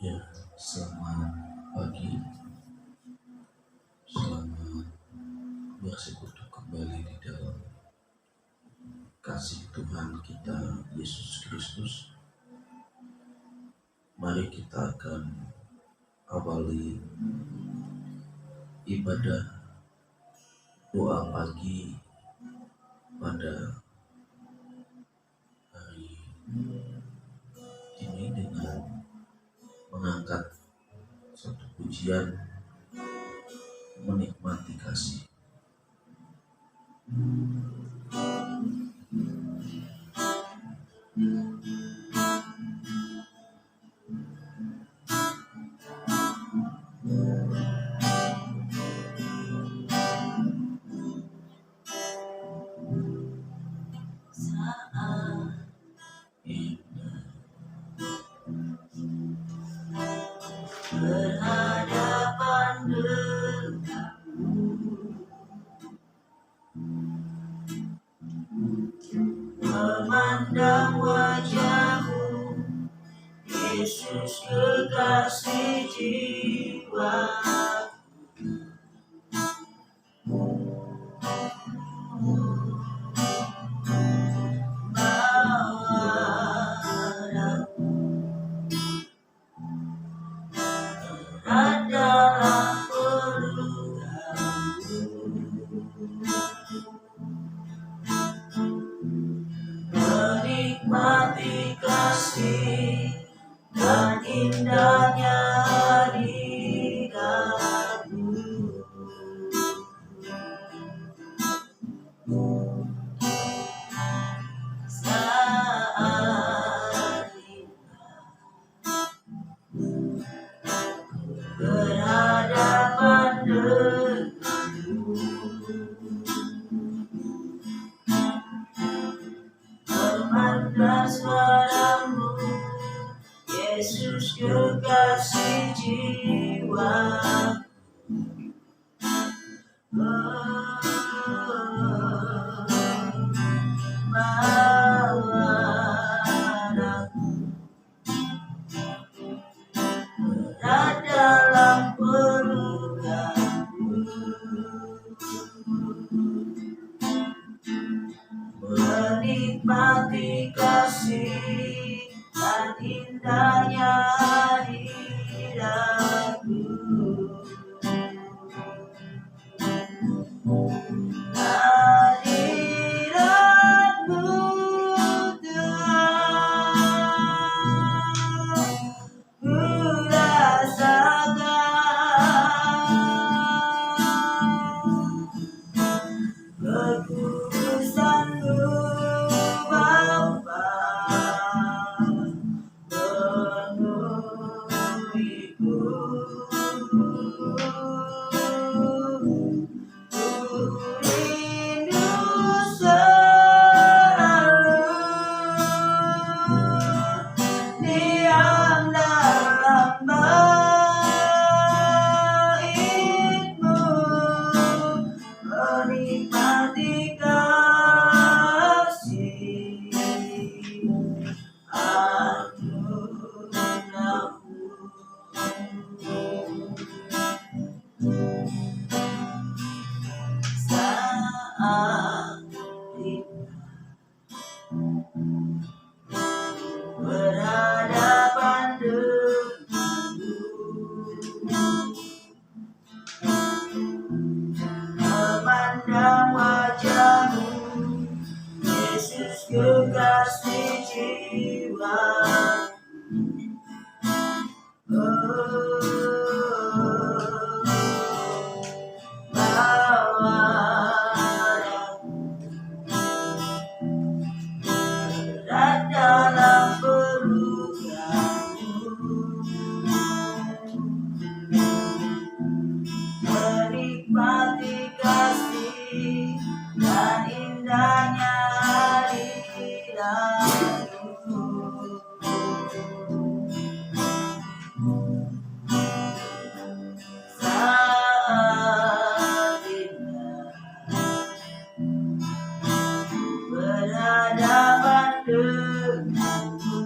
Ya, selamat pagi, selamat bersekutu kembali di dalam kasih Tuhan kita Yesus Kristus. Mari kita akan awali ibadah doa pagi pada hari ini dengan mengangkat satu pujian menikmati kasih. Berhadapan memandang wajahmu, Yesus kekasih jiwa. Dalam menikmati kasih dan indahnya hadiratmu. Saat berhadapan denganmu, memandang suaramu, Yesus kekasih jiwa. Berat dalam pelukanmu, menikmati kasih dan indahnya hadiratmu. Hadiratmu Tuhan, ku rasakan kekudusan-Mu Bapa, penuhiku. Ku rindu selalu diam dalam bait-Mu, menikmati kasih anugerah-Mu. Saat berhadapan denganmu, memandang wajahmu, Yesus kekasih jiwa. Berat dalam pelukanmu, menikmati kasih dan indahnya hadiratmu. Saat indah berhadapan denganmu,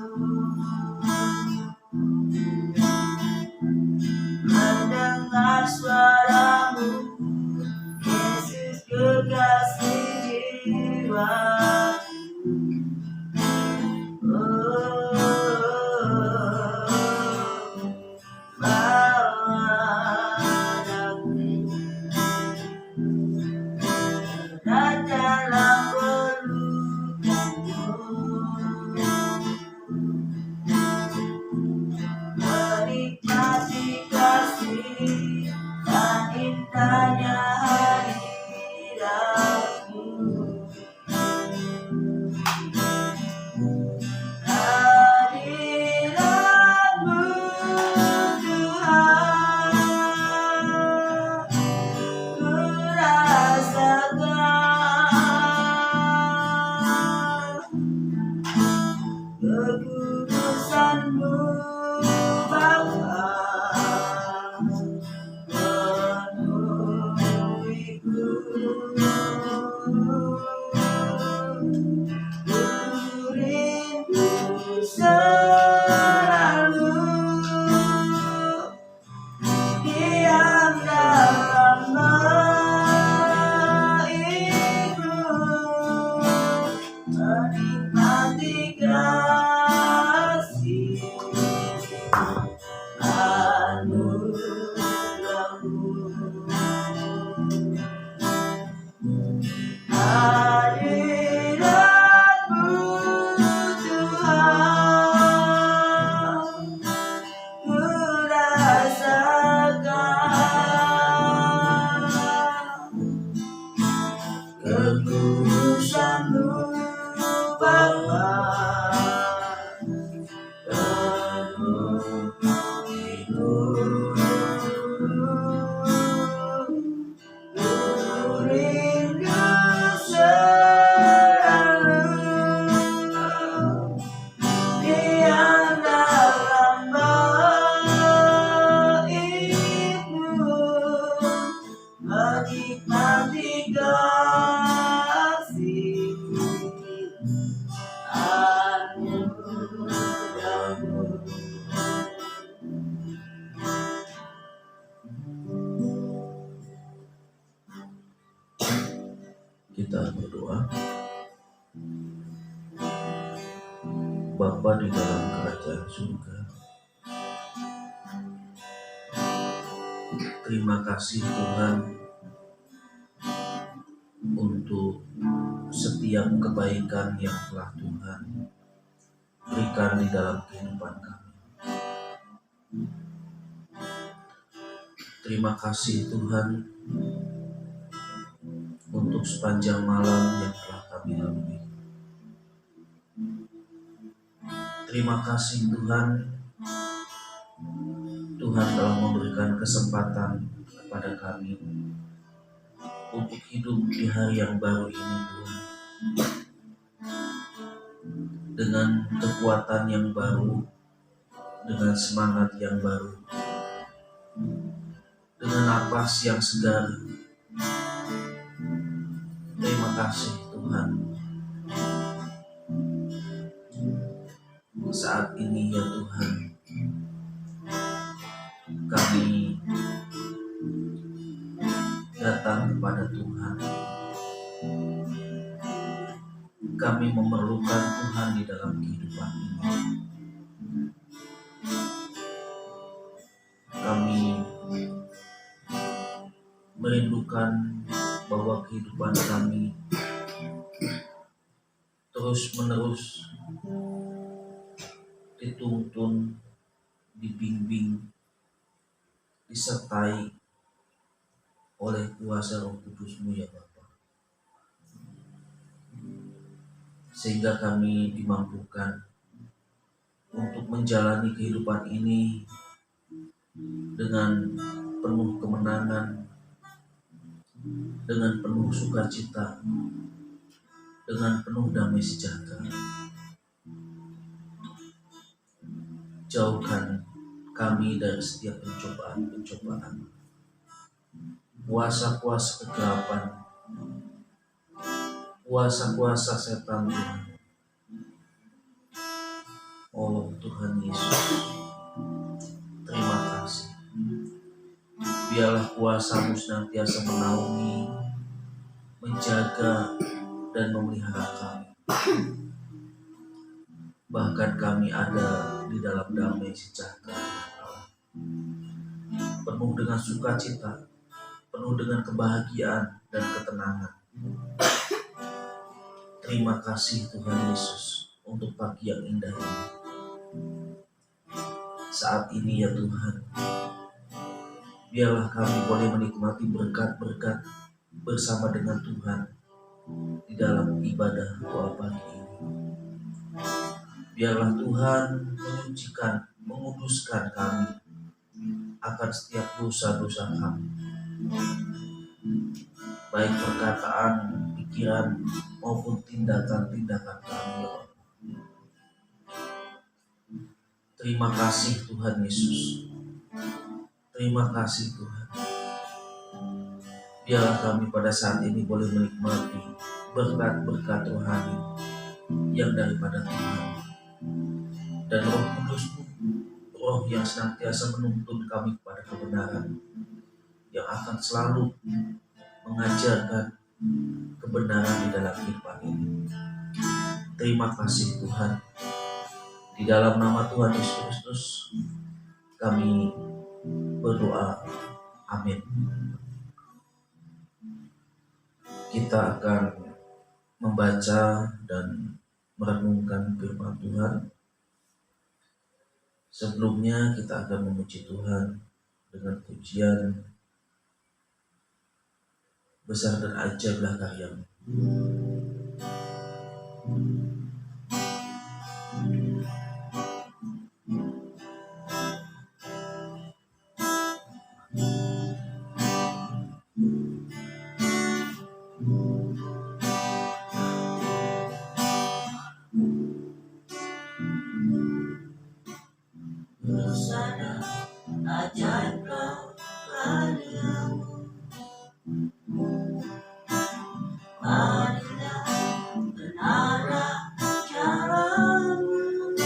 kekudusanmu Bapa penuhiku. Ku rindu selalu diam dalam baitmu, menikmati kasih anugerahmu. Hadiratmu Tuhan, ku rasakan kekudusanmu Bapa penuhiku. Ku rindu selalu diam dalam baitmu, menikmati kasih anugerahmu. Kita berdoa. Bapa di dalam kerajaan surga, terima kasih Tuhan untuk setiap kebaikan yang telah Tuhan berikan di dalam kehidupan kami. Terima kasih Tuhan untuk sepanjang malam yang telah kami lalui. Terima kasih Tuhan, Tuhan telah memberikan kesempatan kepada kami untuk hidup di hari yang baru ini Tuhan, dengan kekuatan yang baru, dengan semangat yang baru, dengan napas yang segar. Terima kasih Tuhan. Saat ini ya Tuhan, kami datang kepada Tuhan. Kami memerlukan Tuhan di dalam kehidupan ini. Kami merindukan bahwa kehidupan kami terus-menerus dituntun, dibimbing, disertai oleh kuasa Roh Kudus-Mu ya Bapa, sehingga kami dimampukan untuk menjalani kehidupan ini dengan penuh kemenangan, dengan penuh sukacita, dengan penuh damai sejahtera. Jauhkan kami dari setiap pencobaan-pencobaan, kuasa-kuasa kegelapan, kuasa-kuasa setan Tuhan. Oh Tuhan Yesus, terima kasih. Biarlah kuasa-Mu senantiasa menaungi, menjaga, dan memelihara kami. Bahkan kami ada di dalam damai sejahtera Allah, penuh dengan sukacita, penuh dengan kebahagiaan dan ketenangan. Terima kasih Tuhan Yesus untuk pagi yang indah ini. Saat ini ya Tuhan, biarlah kami boleh menikmati berkat-berkat bersama dengan Tuhan di dalam ibadah doa pagi ini. Biarlah Tuhan menyucikan, menguduskan kami akan setiap dosa-dosa kami, baik perkataan, pikiran, maupun tindakan-tindakan kami ya Allah. Terima kasih Tuhan Yesus. Terima kasih Tuhan. Biarlah kami pada saat ini boleh menikmati berkat-berkat rohani yang daripada Tuhan. Dan Roh Kudus-Mu, Roh yang senantiasa menuntun kami kepada kebenaran, yang akan selalu mengajarkan kebenaran di dalam kehidupan ini. Terima kasih Tuhan. Di dalam nama Tuhan Yesus Kristus kami berdoa. Amin. Kita akan membaca dan merenungkan firman Tuhan. Sebelumnya kita akan memuji Tuhan dengan pujian besar dan ajaiblah karya-Mu. Bersana ajaiblah karya-Mu, adillah benarlah cara-Mu,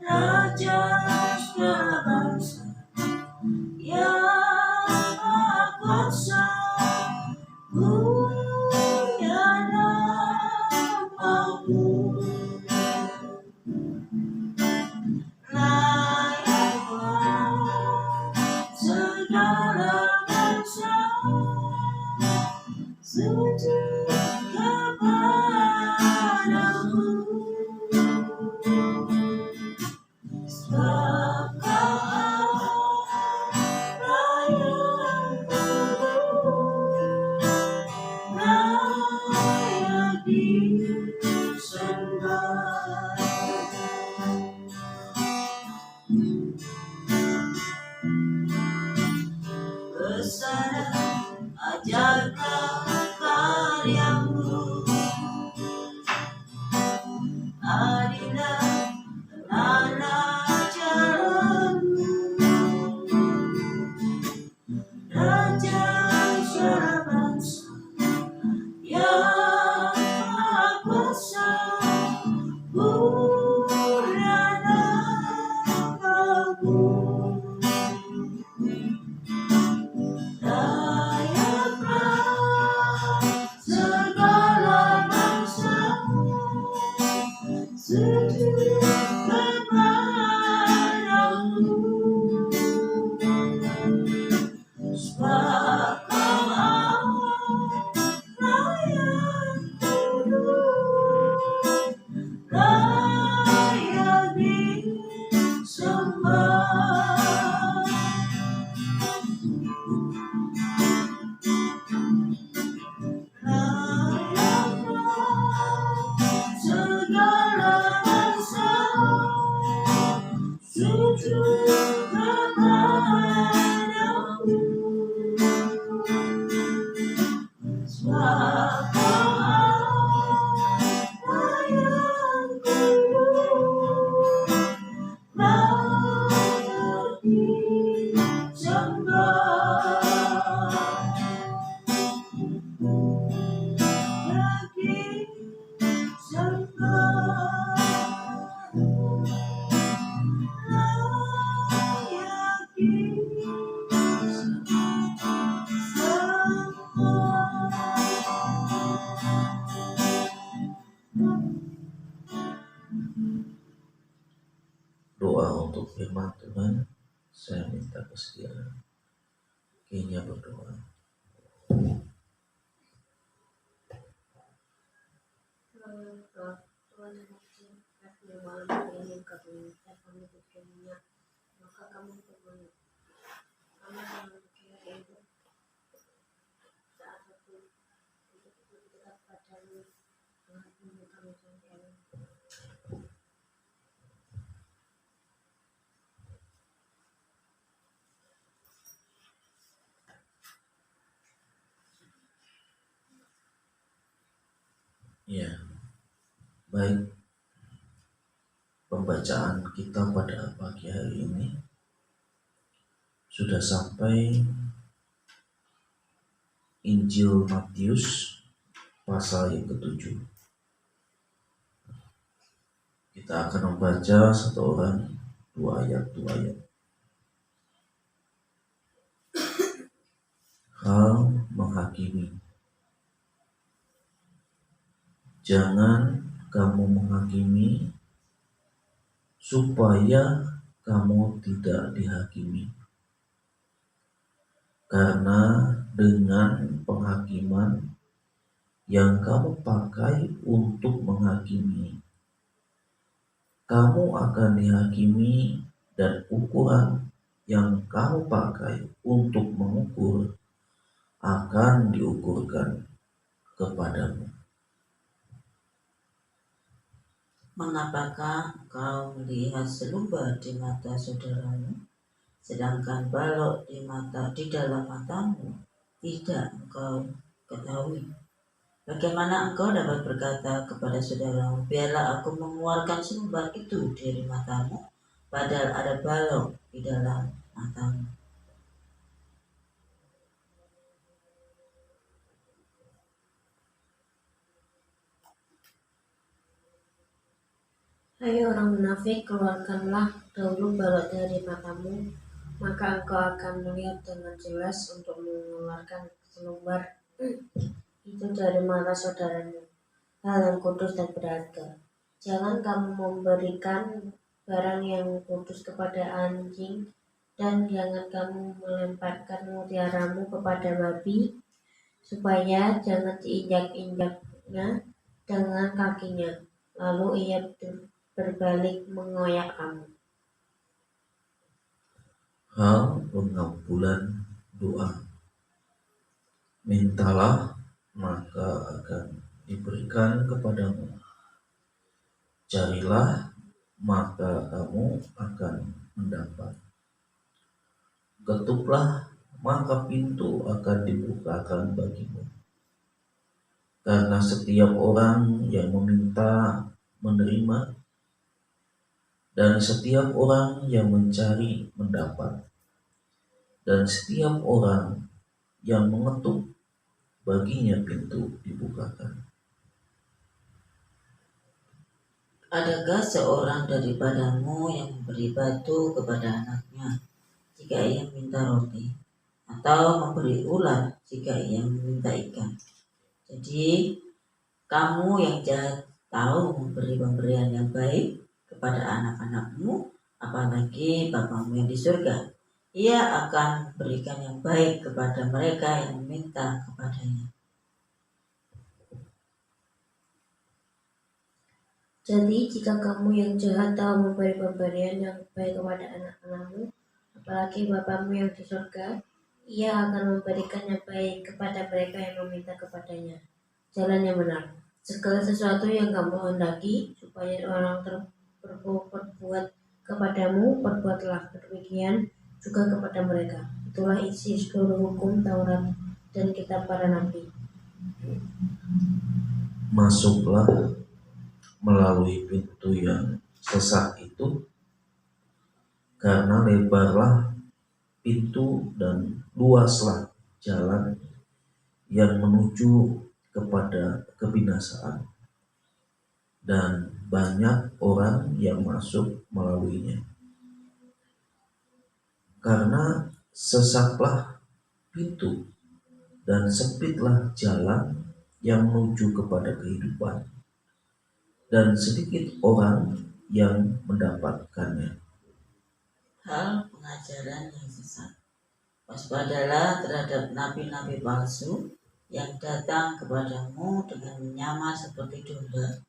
Raja segala bangsa yang maha kuasa, punya nama-Mu. Segala bangsa sujud kepadamu, sebab Kau Allah yang kudus, layak disembah. Besar ajaiblah karya-Mu, adillah benarlah cara-Mu, Raja segala bangsa yang maha kuasa, punya nama-Mu. Layaklah segala bangsa sujud kepadamu, sebab Kau Allah yang kudus, layak disembah. Segala bangsa sujud kepadamu, sebab Kau Allah yang kudus, layak disembah. Doa untuk firman Tuhan. Saya minta kesediaan Kenya berdoa. Tuhan yang kecil, yang malam hari ini kami berkeringat, maka kami berdoa. Kami dalam pikiran itu saat itu untuk dekat padamu, Tuhan ini kami sampaikan. Ya, baik. Pembacaan kita pada pagi hari ini sudah sampai Injil Matius pasal yang ke-7. Kita akan membaca satu orang, dua ayat. Hal menghakimi. Jangan kamu menghakimi supaya kamu tidak dihakimi. Karena dengan penghakiman yang kamu pakai untuk menghakimi, kamu akan dihakimi, dan ukuran yang kamu pakai untuk mengukur akan diukurkan kepadamu. Mengapakah engkau melihat selumbar di mata saudaramu, sedangkan balok di dalam matamu tidak engkau ketahui? Bagaimana engkau dapat berkata kepada saudaramu, biarlah aku mengeluarkan selumbar itu dari matamu, padahal ada balok di dalam matamu? Hai orang munafik, keluarkanlah dahulu balok dari matamu, maka engkau akan melihat dengan jelas untuk mengeluarkan selumbar itu dari mata saudaramu, hal yang kudus dan berharga. Jangan kamu memberikan barang yang kudus kepada anjing, dan jangan kamu melemparkan mutiaramu kepada babi, supaya jangan diinjak-injaknya dengan kakinya, lalu ia berbalik mengoyak kamu. Hal pengampunan doa. Mintalah, maka akan diberikan kepadamu. Carilah, maka kamu akan mendapat. Ketuklah, maka pintu akan dibukakan bagimu. Karena setiap orang yang meminta menerima, dan setiap orang yang mencari mendapat, dan setiap orang yang mengetuk, baginya pintu dibukakan. Adakah seorang daripadamu yang memberi batu kepada anaknya jika ia minta roti, atau memberi ular jika ia meminta ikan? Jadi kamu yang jahat tahu memberi pemberian yang baik kepada anak-anakmu, apalagi Bapamu yang di surga, ia akan memberikan yang baik kepada mereka yang meminta kepadanya. Jadi jika kamu yang jahat tahu memberi pemberian yang baik kepada anak-anakmu, apalagi Bapamu yang di surga, ia akan memberikan yang baik kepada mereka yang meminta kepadanya. Jalan yang benar. Segala sesuatu yang kamu hendaki supaya orang berbuat kepadamu, perbuatlah demikian juga kepada mereka. Itulah isi seluruh hukum Taurat dan kitab para nabi. Masuklah melalui pintu yang sesak itu, karena lebarlah pintu dan luaslah jalan yang menuju kepada kebinasaan, dan banyak orang yang masuk melaluinya. Karena sesaklah pintu dan sempitlah jalan yang menuju kepada kehidupan, dan sedikit orang yang mendapatkannya. Hal pengajaran yang sesat. Waspadalah terhadap nabi-nabi palsu yang datang kepadamu dengan menyamar seperti domba,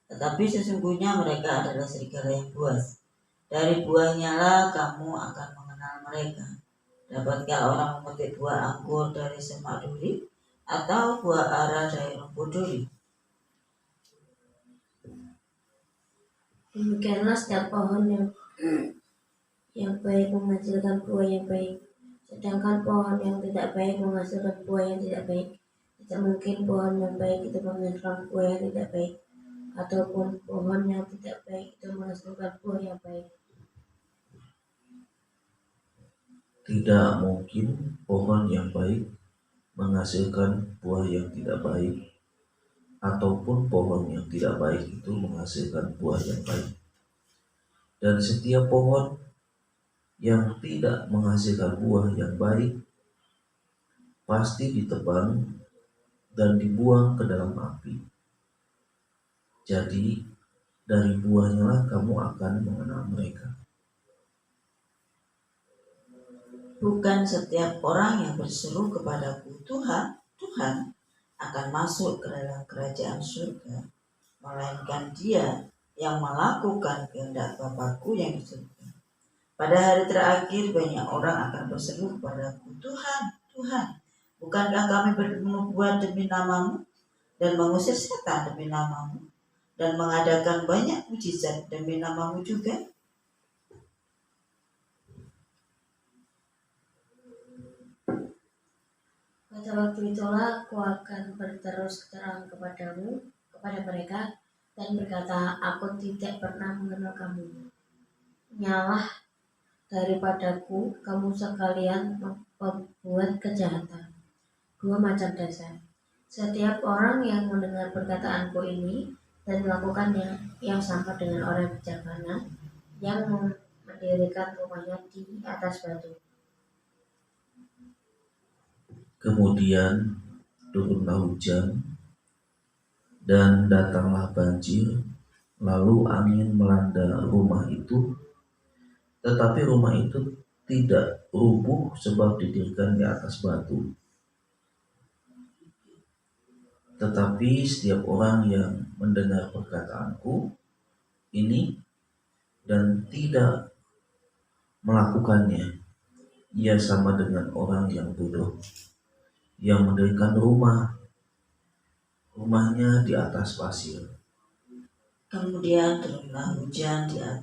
tetapi sesungguhnya mereka adalah serigala yang buas. Dari buahnya lah kamu akan mengenal mereka. Dapatkah orang memetik buah anggur dari semak duri, atau buah ara dari rumput duri? Demikianlah setiap pohon yang baik menghasilkan buah yang baik, sedangkan pohon yang tidak baik menghasilkan buah yang tidak baik. Tidak mungkin pohon yang baik itu menghasilkan buah yang tidak baik, ataupun pohon yang tidak baik itu menghasilkan buah yang baik? Tidak mungkin pohon yang baik menghasilkan buah yang tidak baik, ataupun pohon yang tidak baik itu menghasilkan buah yang baik. Dan setiap pohon yang tidak menghasilkan buah yang baik pasti ditebang dan dibuang ke dalam api. Jadi dari buahnya lah kamu akan mengenal mereka. Bukan setiap orang yang berseru kepadaku, Tuhan, Tuhan, akan masuk ke dalam kerajaan surga, melainkan dia yang melakukan kehendak Bapakku yang di surga. Pada hari terakhir banyak orang akan berseru kepadaku, Tuhan, Tuhan, bukankah kami berbuat demi namamu dan mengusir setan demi namamu dan mengadakan banyak mujizat demi namamu juga? Pada waktu itulah aku akan berterus terang kepada mereka dan berkata, aku tidak pernah mengenal kamu. Nyalah daripadaku kamu sekalian membuat kejahatan. 2 macam dasar. Setiap orang yang mendengar perkataanku ini dan melakukannya yang sama dengan orang bijaksana yang mendirikan rumahnya di atas batu. Kemudian turunlah hujan dan datanglah banjir, lalu angin melanda rumah itu, tetapi rumah itu tidak rubuh sebab didirikan di atas batu. Tetapi setiap orang yang mendengar perkataanku ini dan tidak melakukannya, ia sama dengan orang yang bodoh yang mendirikan rumahnya di atas pasir. Kemudian turunlah hujan dan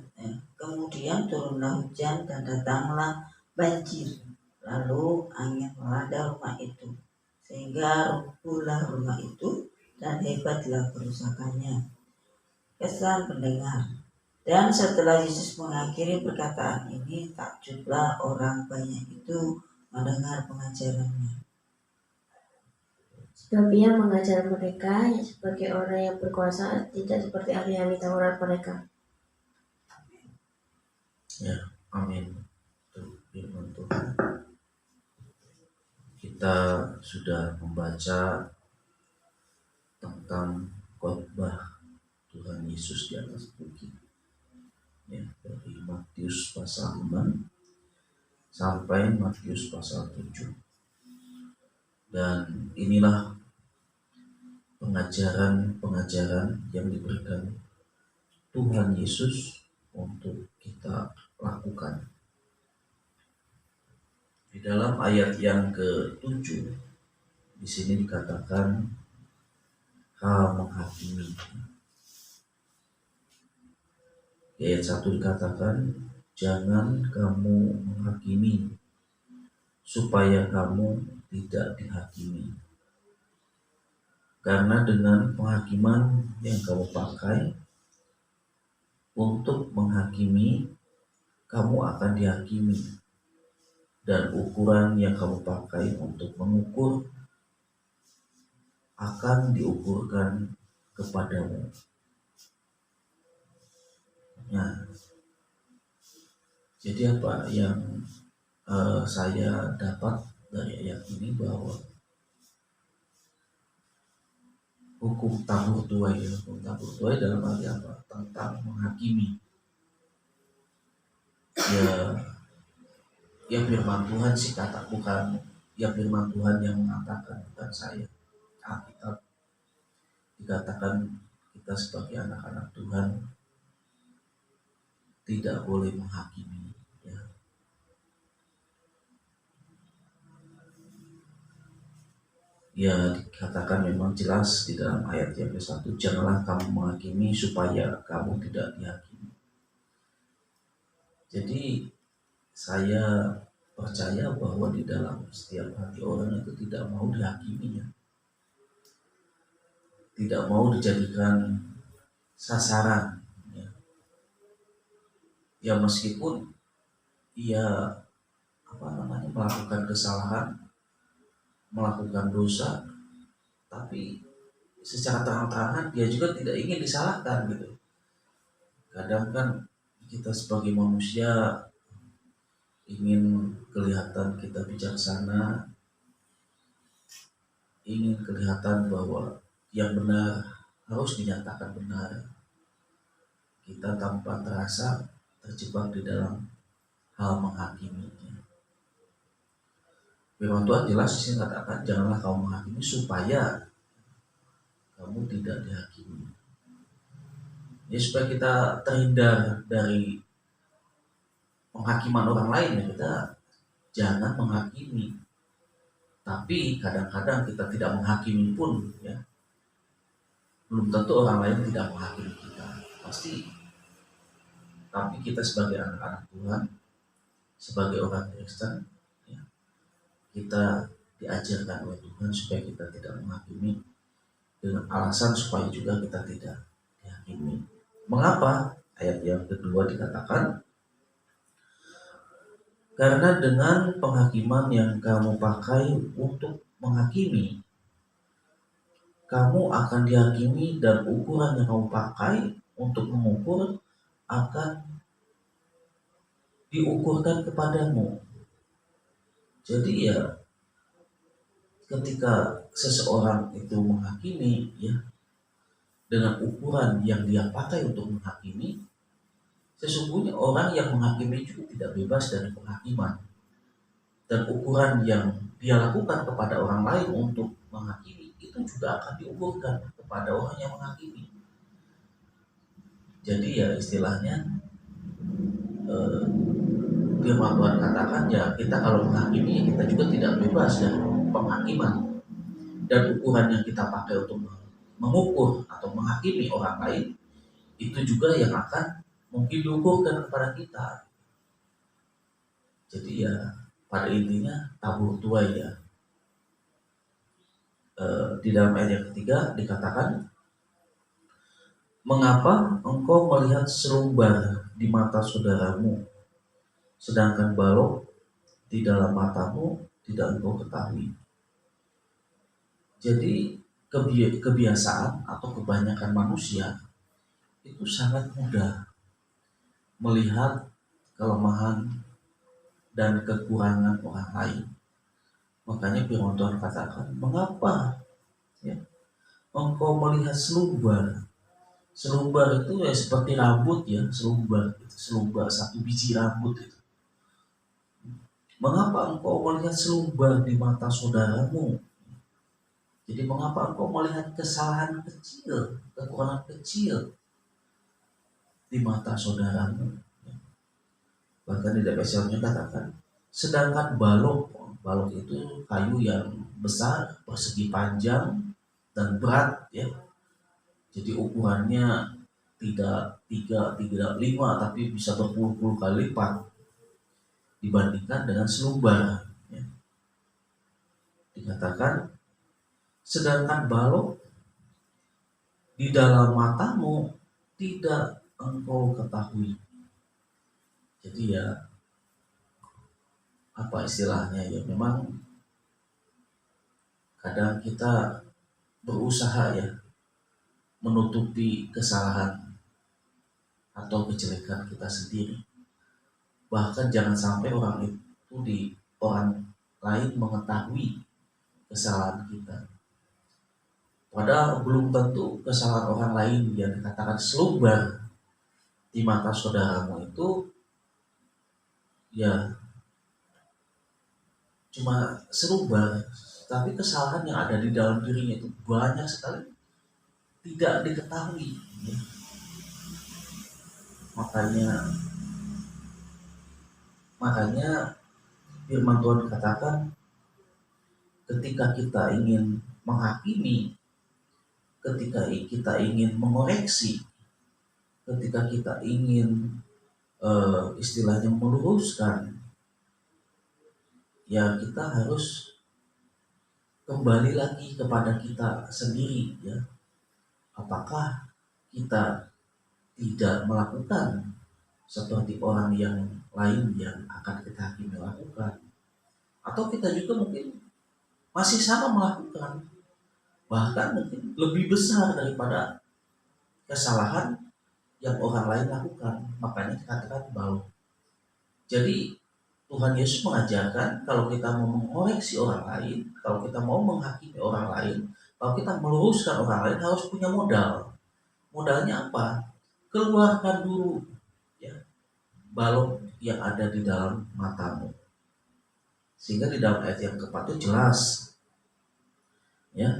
datanglah banjir, lalu angin melanda rumah itu, sehingga rubuhlah rumah itu dan hebatlah kerusakannya. Kesan pendengar. Dan setelah Yesus mengakhiri perkataan ini, takjublah orang banyak itu mendengar pengajarannya. Sebab ia mengajar mereka sebagai orang yang berkuasa, tidak seperti ahli-ahli Taurat mereka. Ya, amin. Itu firman Tuhan. Kita sudah membaca tentang khotbah Tuhan Yesus di atas bukit, ya, dari Matius pasal 6 sampai Matius pasal 7. Dan inilah pengajaran-pengajaran yang diberikan Tuhan Yesus untuk kita lakukan. Di dalam ayat yang ke-7 di sini dikatakan hal menghakimi. Di ayat 1 dikatakan, jangan kamu menghakimi supaya kamu tidak dihakimi. Karena dengan penghakiman yang kamu pakai untuk menghakimi, kamu akan dihakimi. Dan ukuran yang kamu pakai untuk mengukur akan diukurkan kepadamu. Nah, jadi apa yang saya dapat dari ayat ini, bahwa hukum tabur tuai dalam arti apa? Tentang menghakimi. Ya firman Tuhan sih bukan ya firman Tuhan yang mengatakan, bukan saya. Alkitab dikatakan kita sebagai anak-anak Tuhan tidak boleh menghakimi, ya. Ya, dikatakan memang jelas di dalam ayat yang ke-1, janganlah kamu menghakimi supaya kamu tidak dihakimi. Jadi saya percaya bahwa di dalam setiap hati orang itu tidak mau dihakiminya, tidak mau dijadikan sasaran, ya, ya meskipun ia melakukan kesalahan, melakukan dosa, tapi secara terang-terangan dia juga tidak ingin disalahkan gitu. Kadang kan kita sebagai manusia ingin kelihatan kita bijaksana, ingin kelihatan bahwa yang benar harus dinyatakan benar. Kita tanpa terasa terjebak di dalam hal menghakimi. Firman Tuhan jelas di sini katakan, janganlah kamu menghakimi supaya kamu tidak dihakimi. Ya, supaya kita terhindar dari penghakiman orang lain, ya kita jangan menghakimi. Tapi kadang-kadang kita tidak menghakimi pun, ya belum tentu orang lain tidak menghakimi kita. Pasti. Tapi kita sebagai anak-anak Tuhan, sebagai orang Kristen, ya, kita diajarkan oleh Tuhan supaya kita tidak menghakimi, dengan alasan supaya juga kita tidak dihakimi. Mengapa? Ayat yang kedua dikatakan, karena dengan penghakiman yang kamu pakai untuk menghakimi, kamu akan dihakimi, dan ukuran yang kamu pakai untuk mengukur akan diukurkan kepadamu. Jadi ya, ketika seseorang itu menghakimi, ya dengan ukuran yang dia pakai untuk menghakimi, sesungguhnya orang yang menghakimi juga tidak bebas dari penghakiman. Dan ukuran yang dia lakukan kepada orang lain untuk menghakimi itu juga akan diukurkan kepada orang yang menghakimi. Jadi ya istilahnya firman Tuhan katakan, ya kita kalau menghakimi kita juga tidak bebas dari penghakiman. Dan ukuran yang kita pakai untuk mengukur atau menghakimi orang lain itu juga yang akan mungkin diukurkan kepada kita. Jadi ya pada intinya tabur tuai ya. Di dalam ayat yang ketiga dikatakan, mengapa engkau melihat serumbar di mata saudaramu, sedangkan balok di dalam matamu tidak engkau ketahui. Jadi kebiasaan atau kebanyakan manusia itu sangat mudah melihat kelemahan dan kekurangan orang lain. Makanya firman Tuhan katakan, mengapa ya, engkau melihat selumbar. Selumbar itu ya seperti rambut ya, selumbar satu biji rambut itu. Mengapa engkau melihat selumbar di mata saudaramu? Jadi mengapa engkau melihat kesalahan kecil, kekurangan kecil di mata saudaramu? Bahkan di dalam Efesus katakan, sedangkan balok itu kayu yang besar, persegi panjang dan berat ya. Jadi ukurannya tidak 3, tidak 5, tapi bisa berpuluh-puluh kali lipat dibandingkan dengan selumbar ya. Dikatakan, sedangkan balok di dalam matamu tidak engkau ketahui. Jadi ya apa istilahnya ya, memang kadang kita berusaha ya menutupi kesalahan atau kejelekan kita sendiri. Bahkan jangan sampai orang lain mengetahui kesalahan kita. Padahal belum tentu kesalahan orang lain yang dikatakan selumbar di mata saudaramu itu ya cuma selumbar, tapi kesalahan yang ada di dalam dirinya itu banyak sekali tidak diketahui ya. Makanya firman Tuhan katakan, ketika kita ingin menghakimi, ketika kita ingin mengoreksi, ketika kita ingin istilahnya meluruskan, ya kita harus kembali lagi kepada kita sendiri ya. Apakah kita tidak melakukan seperti orang yang lain yang akan kita hakimi lakukan, atau kita juga mungkin masih sama melakukan, bahkan mungkin lebih besar daripada kesalahan yang orang lain lakukan, makanya dikatakan bau. Jadi Tuhan Yesus mengajarkan kalau kita mau mengoreksi orang lain, kalau kita mau menghakimi orang lain, kalau kita meluruskan orang lain harus punya modal. Modalnya apa? Keluarkan dulu ya balok yang ada di dalam matamu. Sehingga di dalam ayat yang keempat itu jelas ya,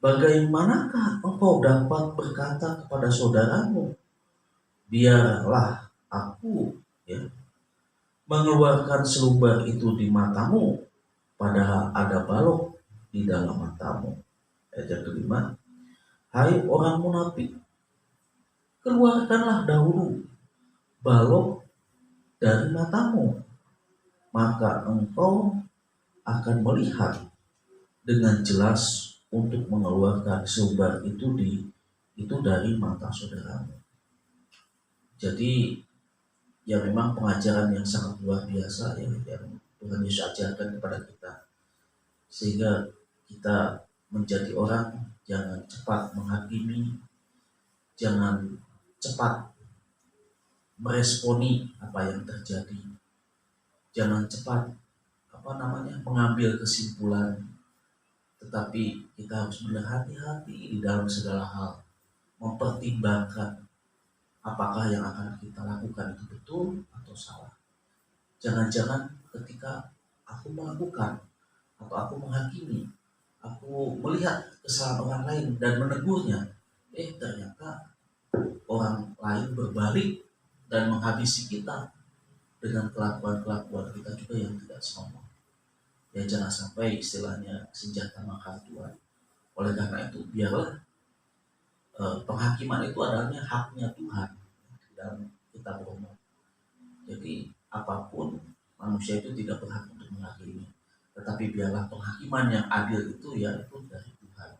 bagaimanakah engkau dapat berkata kepada saudaramu, biarlah aku ya mengeluarkan selumbar itu di matamu, padahal ada balok di dalam matamu. Ayat yang kelima, hai orang munafik, keluarkanlah dahulu balok dari matamu, maka engkau akan melihat dengan jelas untuk mengeluarkan selumbar itu dari mata saudaramu. Jadi ya memang pengajaran yang sangat luar biasa ya yang Tuhan Yesus ajarkan kepada kita, sehingga kita menjadi orang jangan cepat menghakimi, jangan cepat meresponi apa yang terjadi, jangan cepat mengambil kesimpulan, tetapi kita harus berhati-hati di dalam segala hal, mempertimbangkan apakah yang akan kita lakukan itu betul atau salah. Jangan-jangan ketika aku melakukan atau aku menghakimi, aku melihat kesalahan orang lain dan menegurnya, ternyata orang lain berbalik dan menghabisi kita dengan kelakuan-kelakuan kita juga yang tidak senonoh. Ya jangan sampai istilahnya senjata makan Tuhan. Oleh karena itu biarlah penghakiman itu adalah haknya Tuhan dalam kitab Roma. Jadi apapun manusia itu tidak berhak untuk menghakimi, tetapi biarlah penghakiman yang adil itu yaitu dari Tuhan.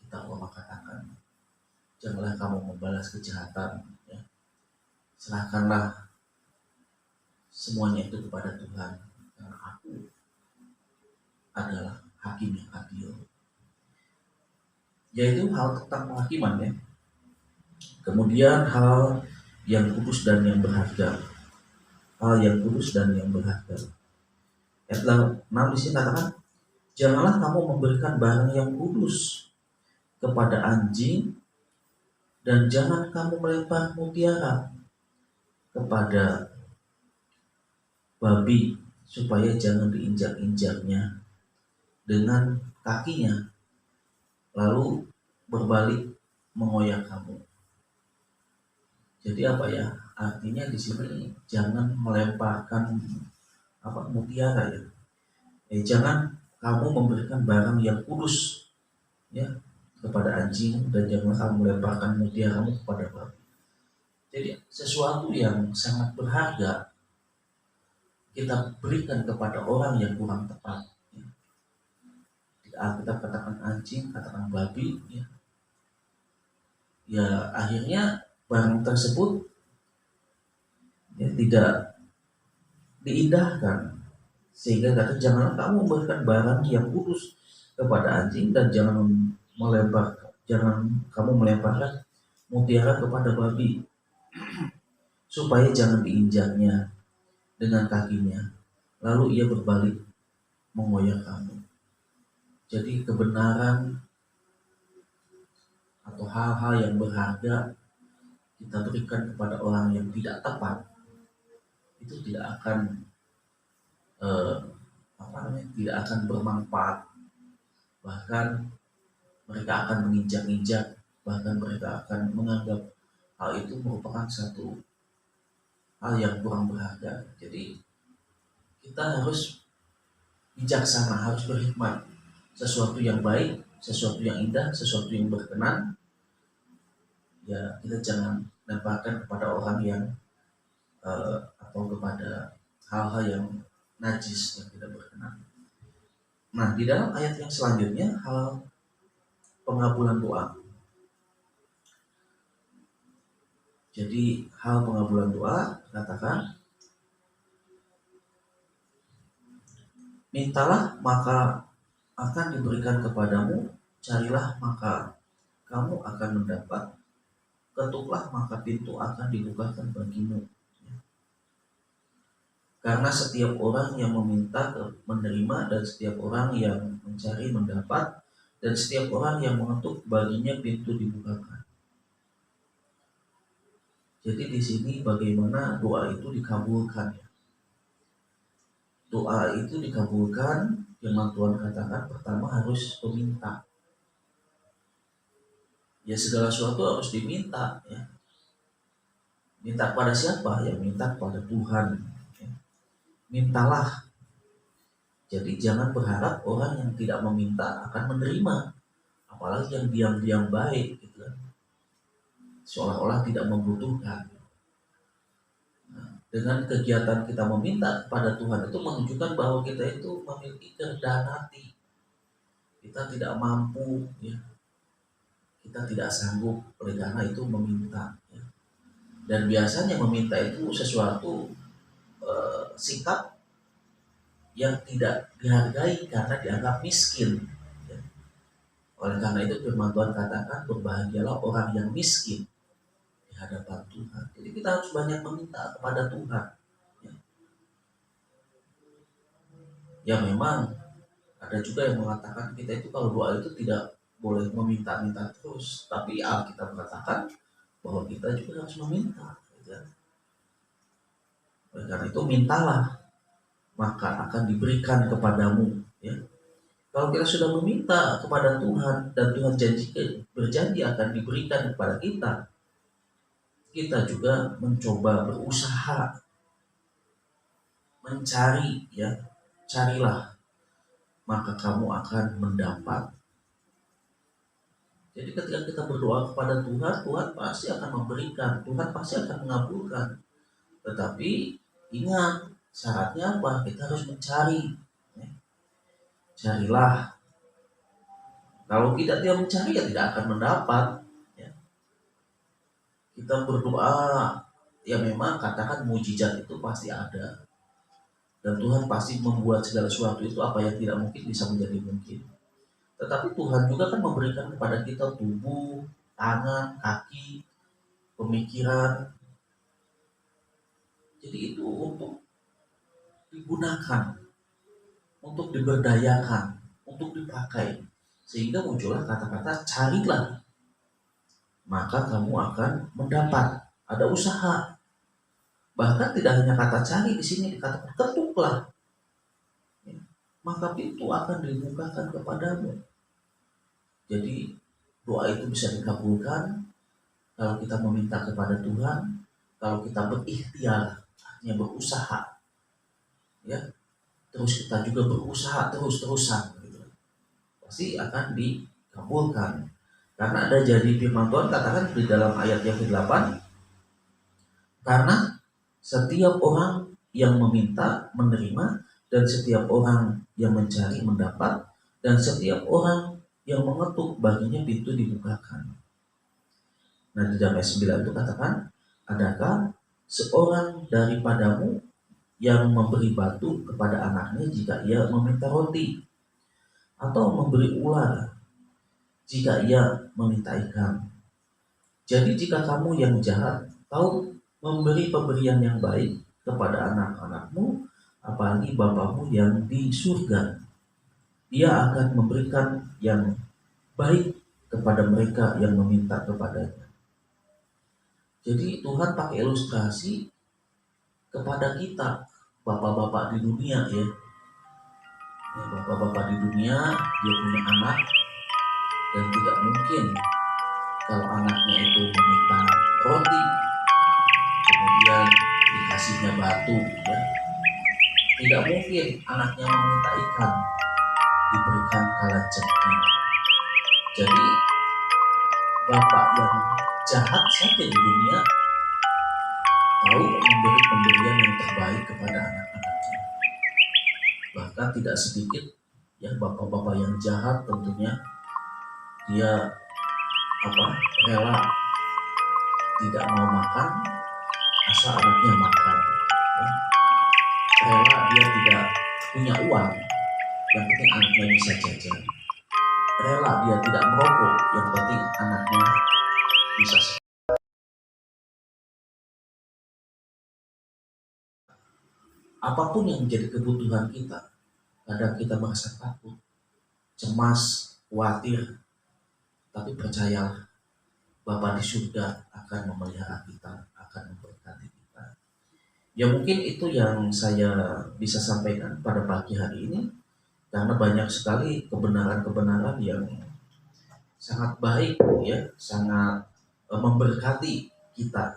Kita Roma katakan, janganlah kamu membalas kejahatan, ya. Serahkanlah semuanya itu kepada Tuhan, karena aku adalah hakim yang adil. Yaitu hal tentang penghakiman ya. Kemudian hal yang kudus dan yang berharga. Hal yang kudus dan yang berharga. Ayat 6 di sini katakan, janganlah kamu memberikan barang yang kudus kepada anjing, dan jangan kamu melempar mutiara kepada babi, supaya jangan diinjak-injaknya dengan kakinya, lalu berbalik mengoyak kamu. Jadi apa ya? Artinya di sini jangan melemparkan mutiara ya. Jangan kamu memberikan barang yang kudus ya kepada anjing, dan jangan kamu melemparkan mutiaramu kepada babi. Jadi sesuatu yang sangat berharga kita berikan kepada orang yang kurang tepat. Ya. Kita katakan anjing, katakan babi, ya akhirnya barang tersebut ya tidak diindahkan, sehingga kata janganlah kamu memberikan barang yang kudus kepada anjing, dan jangan kamu melemparkan mutiara kepada babi, supaya jangan diinjaknya dengan kakinya, lalu ia berbalik mengoyak kamu. Jadi kebenaran atau hal-hal yang berharga kita berikan kepada orang yang tidak tepat, itu tidak akan tidak akan bermanfaat, bahkan mereka akan menginjak-injak, bahkan mereka akan menganggap hal itu merupakan satu hal yang kurang berharga. Jadi kita harus bijaksana, harus berhikmat. Sesuatu yang baik, sesuatu yang indah, sesuatu yang berkenan, ya kita jangan lemparkan kepada orang yang atau kepada hal-hal yang najis yang tidak berkenan. Nah, di dalam ayat yang selanjutnya hal pengabulan doa. Jadi hal pengabulan doa katakan, mintalah maka akan diberikan kepadamu, carilah maka kamu akan mendapat, ketuklah maka pintu akan dibukakan bagimu. Karena setiap orang yang meminta menerima, dan setiap orang yang mencari mendapat, dan setiap orang yang mengetuk baginya pintu dibukakan. Jadi di sini bagaimana doa itu dikabulkan. Doa itu dikabulkan, firman Tuhan katakan pertama harus meminta. Ya segala sesuatu harus diminta ya. Minta kepada siapa? Ya minta kepada Tuhan. Ya. Mintalah. Jadi jangan berharap orang yang tidak meminta akan menerima, apalagi yang diam-diam baik gitu kan. Seolah-olah tidak membutuhkan. Nah, dengan kegiatan kita meminta kepada Tuhan itu menunjukkan bahwa kita itu memiliki kerendahan hati. Kita tidak mampu ya. Kita tidak sanggup, oleh karena itu meminta ya. Dan biasanya meminta itu sesuatu sikap yang tidak dihargai karena dianggap miskin ya. Oleh karena itu firman Tuhan katakan, berbahagialah orang yang miskin di hadapan Tuhan. Jadi kita harus banyak meminta kepada Tuhan ya. Ya memang ada juga yang mengatakan kita itu kalau doa itu tidak boleh meminta-minta terus, tapi Alkitab mengatakan bahwa kita juga harus meminta ya. Oleh karena itu mintalah maka akan diberikan kepadamu ya. Kalau kita sudah meminta kepada Tuhan dan Tuhan berjanji akan diberikan kepada kita, kita juga mencoba berusaha mencari ya. Carilah maka kamu akan mendapat. Jadi ketika kita berdoa kepada Tuhan, Tuhan pasti akan memberikan, Tuhan pasti akan mengabulkan. Tetapi ingat, syaratnya apa? Kita harus mencari ya. Carilah. Kalau tidak dia mencari ya tidak akan mendapat ya. Kita berdoa ya memang katakan mujizat itu pasti ada, dan Tuhan pasti membuat segala sesuatu itu apa yang tidak mungkin bisa menjadi mungkin. Tetapi Tuhan juga kan memberikan kepada kita tubuh, tangan, kaki, pemikiran. Jadi itu untuk digunakan, untuk diberdayakan, untuk dipakai. Sehingga muncullah kata-kata carilah, maka kamu akan mendapat. Ada usaha. Bahkan tidak hanya kata cari di sini dikatakan ketuklah, ya, maka pintu akan dibukakan kepadamu. Jadi doa itu bisa dikabulkan kalau kita meminta kepada Tuhan, kalau kita berikhtiar, artinya berusaha, ya, terus kita juga berusaha terus-terusan, gitu. Pasti akan dikabulkan. Karena ada jadi firman Tuhan katakan di dalam ayat yang ke-8, karena setiap orang yang meminta menerima, dan setiap orang yang mencari mendapat, dan setiap orang yang mengetuk baginya pintu dibukakan. Nah di dalam ayat 9 itu katakan, adakah seorang daripadamu yang memberi batu kepada anaknya jika ia meminta roti, atau memberi ular jika ia meminta ikan? Jadi jika kamu yang jahat tahu memberi pemberian yang baik kepada anak-anakmu, apalagi Bapamu yang di surga, dia akan memberikan yang baik kepada mereka yang meminta kepadanya. Jadi Tuhan pakai ilustrasi kepada kita, bapak-bapak di dunia ya. Bapak-bapak di dunia, dia punya anak, dan tidak mungkin kalau anaknya itu meminta roti kemudian dikasihnya batu ya. Tidak mungkin anaknya meminta ikan diberikan kalajengking. Jadi bapak yang jahat saja di dunia tahu memberi pemberian yang terbaik kepada anak-anaknya. Bahkan tidak sedikit ya bapak-bapak yang jahat tentunya dia rela tidak mau makan asal anaknya makan, ya. Rela dia tidak punya uang, yang penting anaknya bisa jajan. Rela dia tidak merokok, yang penting anaknya bisa. Apapun yang menjadi kebutuhan kita, kadang kita merasa takut, cemas, khawatir, tapi percayalah, Bapa di surga akan memelihara kita, akan memberkati kita. Ya mungkin itu yang saya bisa sampaikan pada pagi hari ini, karena banyak sekali kebenaran-kebenaran yang sangat baik, ya, sangat memberkati kita.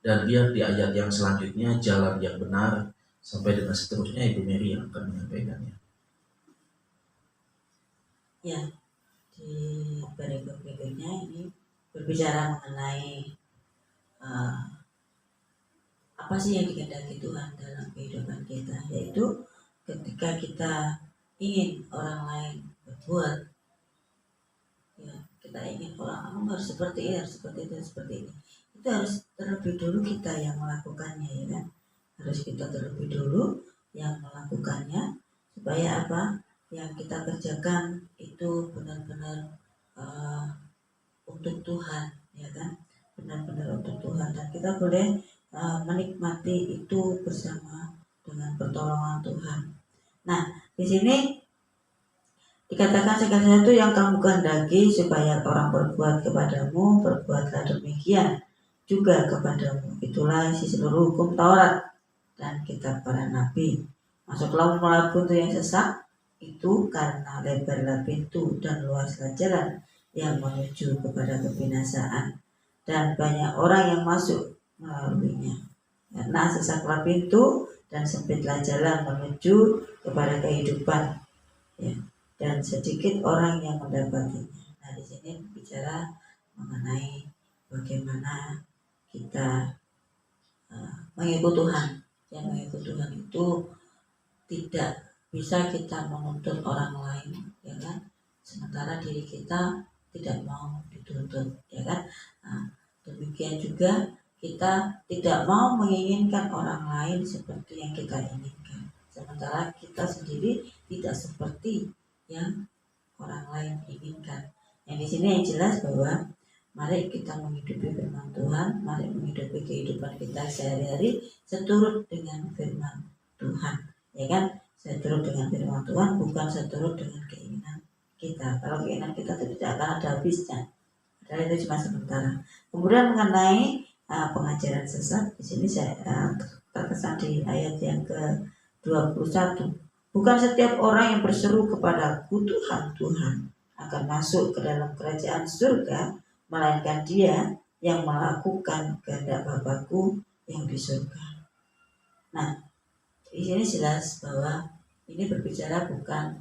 Dan biar di ayat yang selanjutnya, jalan yang benar sampai dengan seterusnya, Ibu Mary yang akan menyampaikannya. Ya, di paragraf berikutnya ini berbicara mengenai apa sih yang dikehendaki Tuhan dalam kehidupan kita, yaitu ketika kita ingin orang lain berbuat, ya, kita ingin orang kamu harus seperti ini, harus seperti itu, seperti ini, itu harus terlebih dulu kita yang melakukannya, ya kan? Harus kita terlebih dulu yang melakukannya, supaya apa yang kita kerjakan itu benar-benar untuk Tuhan, ya kan? Benar-benar untuk Tuhan, dan kita boleh menikmati itu bersama dengan pertolongan Tuhan. Nah, di sini dikatakan segala sesuatu yang kamu kehendaki supaya orang berbuat kepadamu, berbuatlah demikian juga kepadamu. Itulah isi seluruh hukum Taurat dan kitab para nabi. Masuklah melalui pintu yang sesak itu, karena lebarlah pintu dan luaslah jalan yang menuju kepada kebinasaan, dan banyak orang yang masuk melaluinya. Karena sesaklah pintu dan sempitlah jalan menuju kepada kehidupan, ya, dan sedikit orang yang mendapatinya. Nah, di sini bicara mengenai bagaimana kita mengikut Tuhan. Yang mengikut Tuhan itu tidak bisa kita menuntut orang lain, ya kan? Sementara diri kita tidak mau dituntut, ya kan? Nah, demikian juga kita tidak mau menginginkan orang lain seperti yang kita inginkan, sementara kita sendiri tidak seperti yang orang lain inginkan. Yang di sini yang jelas bahwa mari kita menghidupi firman Tuhan, mari menghidupi kehidupan kita sehari-hari seturut dengan firman Tuhan, ya kan? Seturut dengan firman Tuhan, bukan seturut dengan keinginan kita. Kalau keinginan kita itu tidak akan ada habisnya, padahal itu cuma sementara. Kemudian mengenai pengajaran sesat, di sini saya terkesan di ayat yang ke-21. Bukan setiap orang yang berseru kepadaku Tuhan, Tuhan akan masuk ke dalam kerajaan surga, melainkan dia yang melakukan kehendak Bapakku yang di surga. Nah, di sini jelas bahwa ini berbicara bukan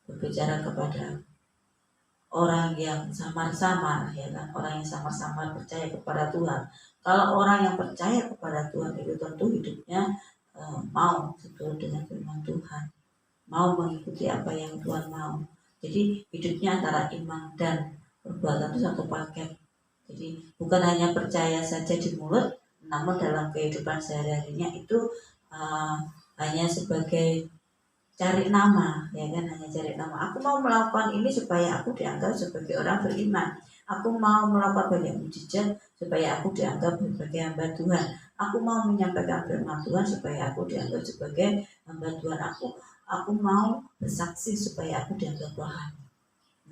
berbicara kepada orang yang samar-samar, ya kan? Orang yang samar-samar percaya kepada Tuhan. Kalau orang yang percaya kepada Tuhan itu tentu hidupnya mau seturut dengan firman Tuhan, mau mengikuti apa yang Tuhan mau. Jadi hidupnya antara iman dan perbuatan itu satu paket. Jadi bukan hanya percaya saja di mulut, namun dalam kehidupan sehari-harinya itu hanya sebagai cari nama, ya kan? Hanya cari nama. Aku mau melakukan ini supaya aku dianggap sebagai orang beriman. Aku mau melakukan banyak mujizat supaya aku dianggap sebagai hamba Tuhan. Aku mau menyampaikan firman Tuhan supaya aku dianggap sebagai hamba Tuhan. Aku mau bersaksi supaya aku dianggap rohani.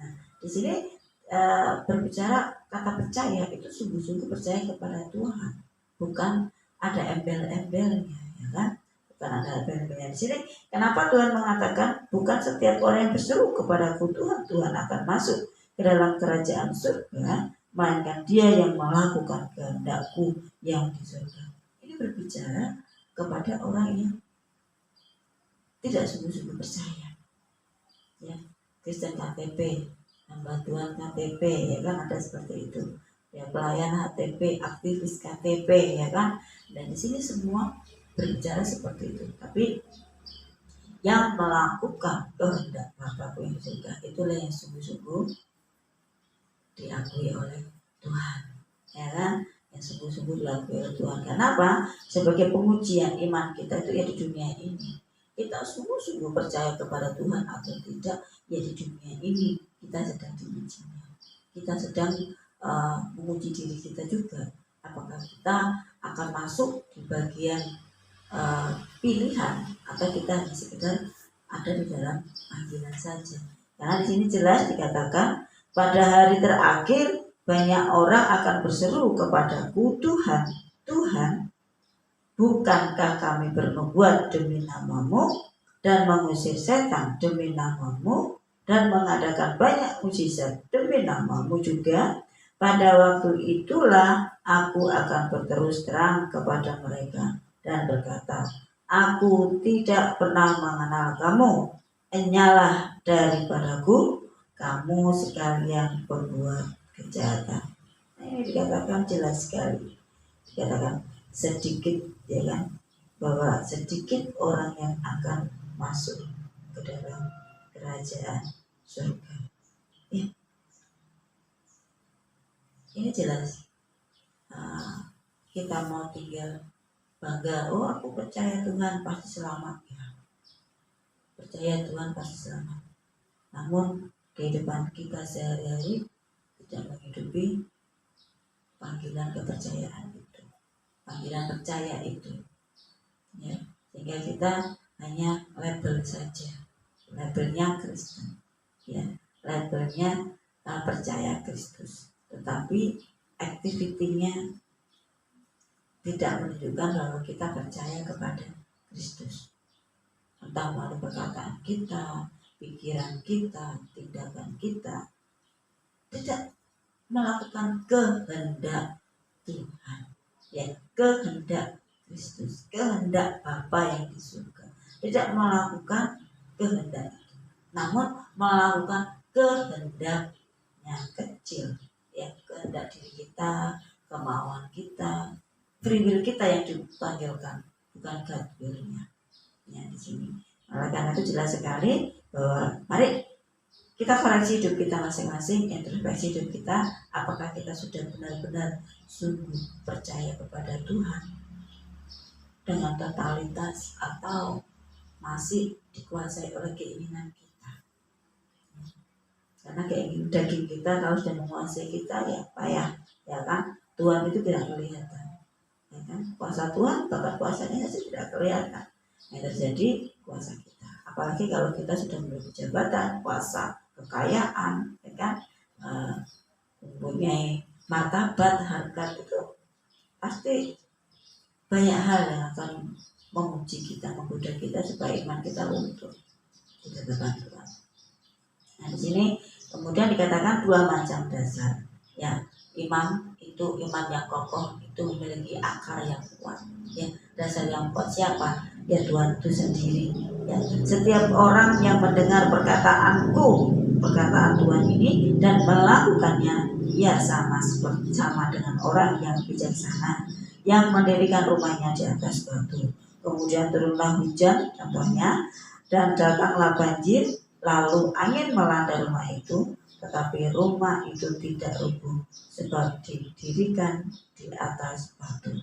Nah, di sini berbicara kata percaya itu sungguh-sungguh percaya kepada Tuhan, bukan ada embel-embelnya, ya kan? Bukan ada embel-embelnya. Di sini kenapa Tuhan mengatakan bukan setiap orang yang berseru kepadaku Tuhan, Tuhan akan masuk ke dalam kerajaan surga, melainkan dia yang melakukan kehendakku yang di surga. Ini berbicara kepada orang yang tidak sungguh-sungguh percaya, ya. Kristen KTP, hamba Tuhan KTP, ya kan, ada seperti itu. Ya, pelayan HTP, aktivis KTP, ya kan. Dan di sini semua berbicara seperti itu. Tapi yang melakukan kehendak Bapakku yang di surga, itulah yang sungguh-sungguh diakui oleh Tuhan, ya kan, yang sungguh-sungguh dilakukan oleh Tuhan. Kenapa? Sebagai pengujian iman kita itu ya di dunia ini. Kita sungguh-sungguh percaya kepada Tuhan atau tidak, ya di dunia ini kita sedang diujinya. Kita sedang menguji diri kita juga. Apakah kita akan masuk di bagian pilihan atau kita hanya sekedar ada di dalam panggilan saja. Karena di sini jelas dikatakan pada hari terakhir banyak orang akan berseru kepadaku, Tuhan, Tuhan, bukankah kami bernubuat demi namamu dan mengusir setan demi namamu dan mengadakan banyak mujizat demi namamu juga? Pada waktu itulah aku akan berterus terang kepada mereka dan berkata, aku tidak pernah mengenal kamu, enyalah daripadaku kamu sekalian berbuat kejahatan. Nah, ini dikatakan jelas sekali, dikatakan sedikit, ya kan, bahwa sedikit orang yang akan masuk ke dalam kerajaan surga. Ya. Ini jelas. Kita mau tinggal bangga, oh aku percaya Tuhan pasti selamat, ya. Percaya Tuhan pasti selamat. Namun kehidupan kita sehari-hari tidak menghidupi panggilan kepercayaan itu, panggilan percaya itu, ya. Sehingga kita hanya label saja, labelnya Kristen, ya, labelnya percaya Kristus, tetapi aktivitinya tidak menunjukkan bahwa kita percaya kepada Kristus. Entah melalui perkataan kita, pikiran kita, tindakan kita, tidak melakukan kehendak Tuhan, ya, kehendak Kristus, kehendak Bapa yang di surga. Tidak melakukan kehendak itu, namun melakukan kehendaknya kecil, ya, kehendak diri kita, kemauan kita, free will kita yang dipanggilkan, bukan God will-nya. Ya, di sini. Oleh karena itu jelas sekali bahwa mari kita koreksi hidup kita masing-masing, introspeksi hidup kita, apakah kita sudah benar-benar sungguh percaya kepada Tuhan dengan totalitas atau masih dikuasai oleh keinginan kita. Karena keinginan daging kita kalau sudah menguasai kita, ya payah, ya kan? Tuhan itu tidak kelihatan, ya kan? Kuasa Tuhan, bakat kuasanya saja tidak kelihatan. Yang terjadi kuasa kita. Apalagi kalau kita sudah memiliki jabatan, kuasa, kekayaan, ya kan? Mempunyai martabat, harkat, itu pasti banyak hal yang akan menguji kita, menggoda kita supaya iman kita luntur di hadapan Tuhan. Nah, di sini kemudian dikatakan dua macam dasar. Ya, iman itu, iman yang kokoh itu memiliki akar yang kuat. Ya, dasar yang kuat siapa? Ya, Tuhan itu sendiri. Ya, setiap orang yang mendengar perkataanku, perkataan Tuhan ini dan melakukannya, ya sama dengan orang yang bijaksana yang mendirikan rumahnya di atas batu. Kemudian turunlah hujan, contohnya, dan datanglah banjir, lalu angin melanda rumah itu, tetapi rumah itu tidak rubuh sebab didirikan di atas batu.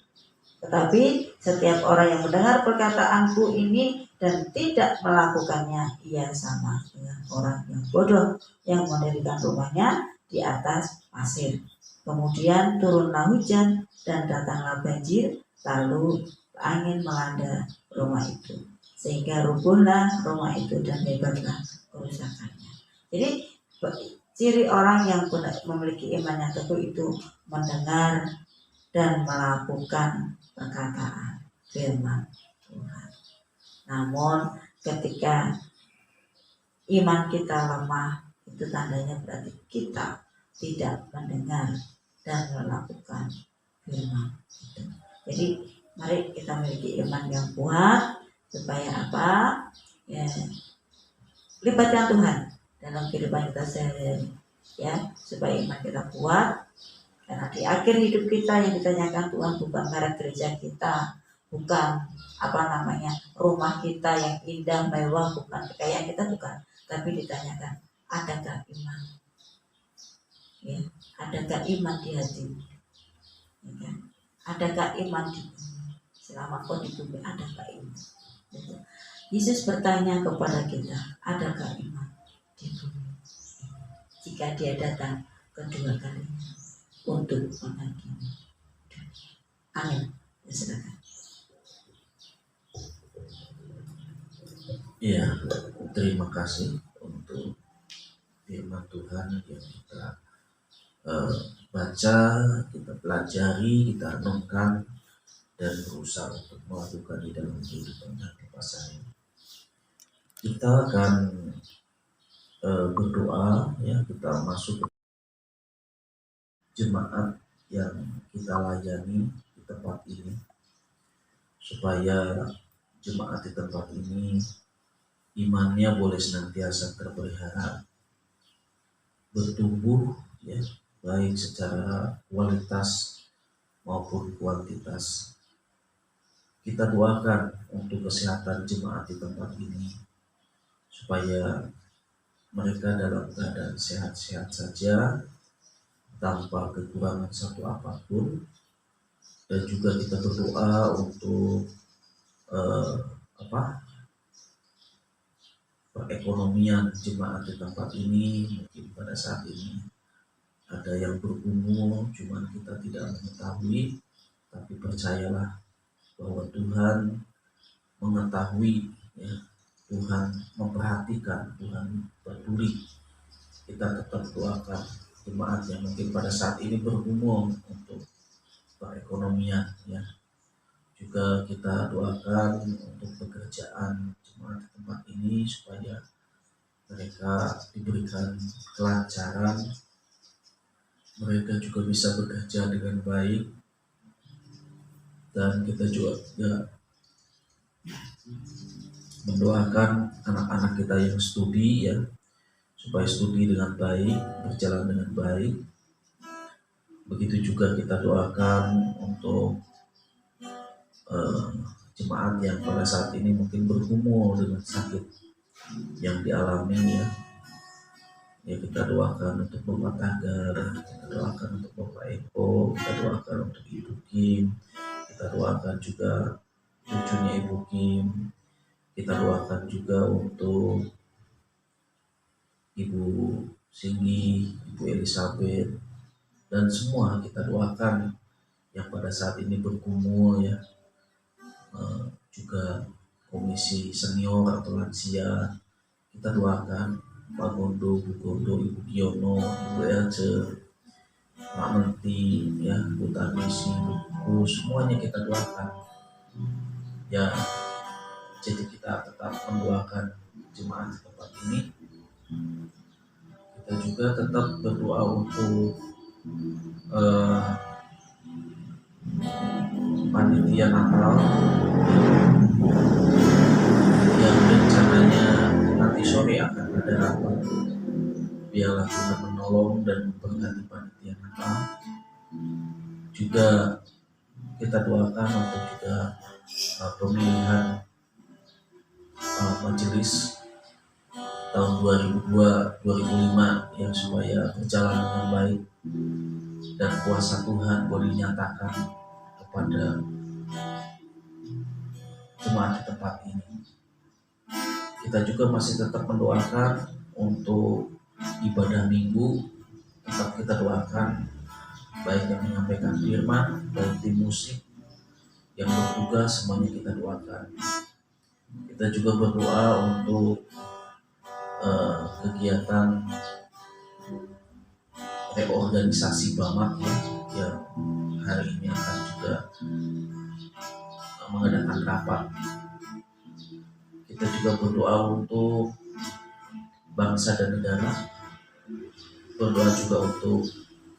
Tetapi setiap orang yang mendengar perkataanku ini dan tidak melakukannya, ia sama dengan orang yang bodoh yang mendirikan rumahnya di atas pasir. Kemudian turunlah hujan dan datanglah banjir, lalu angin melanda rumah itu, sehingga rubuhlah rumah itu dan hebatlah kerusakannya. Jadi ciri orang yang memiliki iman yang teguh itu mendengar dan melakukan perkataan firman Tuhan. Namun ketika iman kita lemah, itu tandanya berarti kita tidak mendengar dan melakukan firman itu. Jadi mari kita memiliki iman yang kuat supaya apa? Ya, libatkan Tuhan dalam kehidupan kita sehari-hari, ya, supaya iman kita kuat. Karena di akhir hidup kita yang ditanyakan Tuhan bukan merek gereja kita, bukan rumah kita yang indah mewah, bukan kekayaan kita, bukan, tapi ditanyakan adakah iman, ya, adakah iman di hatimu. ya kan? Adakah iman di bumi? Selama kau di bumi, adakah iman? Gitu. Yesus bertanya kepada kita, adakah iman di bumi? Jika dia datang kedua kalinya untuk menghakimi dunia. Amin. Ya, silakan. Iya, terima kasih untuk firman Tuhan yang kita baca, kita pelajari, kita renungkan, dan berusaha untuk melakukan di dalam kehidupan kita sehari. Kita akan berdoa, ya, kita masuk ke jemaat yang kita layani di tempat ini, supaya jemaat di tempat ini imannya boleh senantiasa terpelihara, bertumbuh, ya, baik secara kualitas maupun kuantitas. Kita doakan untuk kesehatan jemaat di tempat ini, supaya mereka dalam keadaan sehat-sehat saja, tanpa kekurangan satu apapun. Dan juga kita berdoa untuk perekonomian jemaat di tempat ini. Mungkin pada saat ini ada yang bergumul, cuman kita tidak mengetahui, tapi percayalah bahwa Tuhan mengetahui, ya, Tuhan memperhatikan, Tuhan peduli. Kita tetap doakan jemaat yang mungkin pada saat ini bergumul untuk perekonomian, ya. Juga kita doakan untuk pekerjaan jemaat di tempat ini, supaya mereka diberikan kelancaran, mereka juga bisa bekerja dengan baik. Dan kita juga mendoakan anak-anak kita yang studi, ya, supaya studi dengan baik, berjalan dengan baik. Begitu juga kita doakan untuk jemaat yang pada saat ini mungkin bergumul dengan sakit yang dialami, ya. Ya, kita doakan untuk Bapak Tagar, kita doakan untuk Bapak Eko, kita doakan untuk Ibu Kim, kita doakan juga cucunya Ibu Kim, kita doakan juga untuk Ibu Singgi, Ibu Elizabeth, dan semua kita doakan yang pada saat ini bergumul, ya. Juga komisi senior atau lansia, kita doakan Pak Gondo, Bu Gondo, Ibu Giono, Ibu Elce, Pak Menti, ya, Bu Tarmisi, Bu, semuanya kita doakan, ya. Jadi kita tetap mendoakan jemaat di tempat ini. Kita juga tetap berdoa untuk panitia Natal yang rencananya nanti sore akan ada rapat. Biarlah Tuhan menolong dan memberkati panitia Natal. Juga kita doakan untuk juga pemilihan majelis tahun 2002-2005, ya, supaya berjalan dengan baik dan kuasa Tuhan boleh dinyatakan kepada jemaat di tempat ini. Kita juga masih tetap mendoakan untuk ibadah minggu, tetap kita doakan, baik yang menyampaikan firman, baik tim musik yang bertugas, semuanya kita doakan. Kita juga berdoa untuk kegiatan reorganisasi BAMAK, ya, yang hari ini akan juga mengadakan rapat. Kita juga berdoa untuk bangsa dan negara, berdoa juga untuk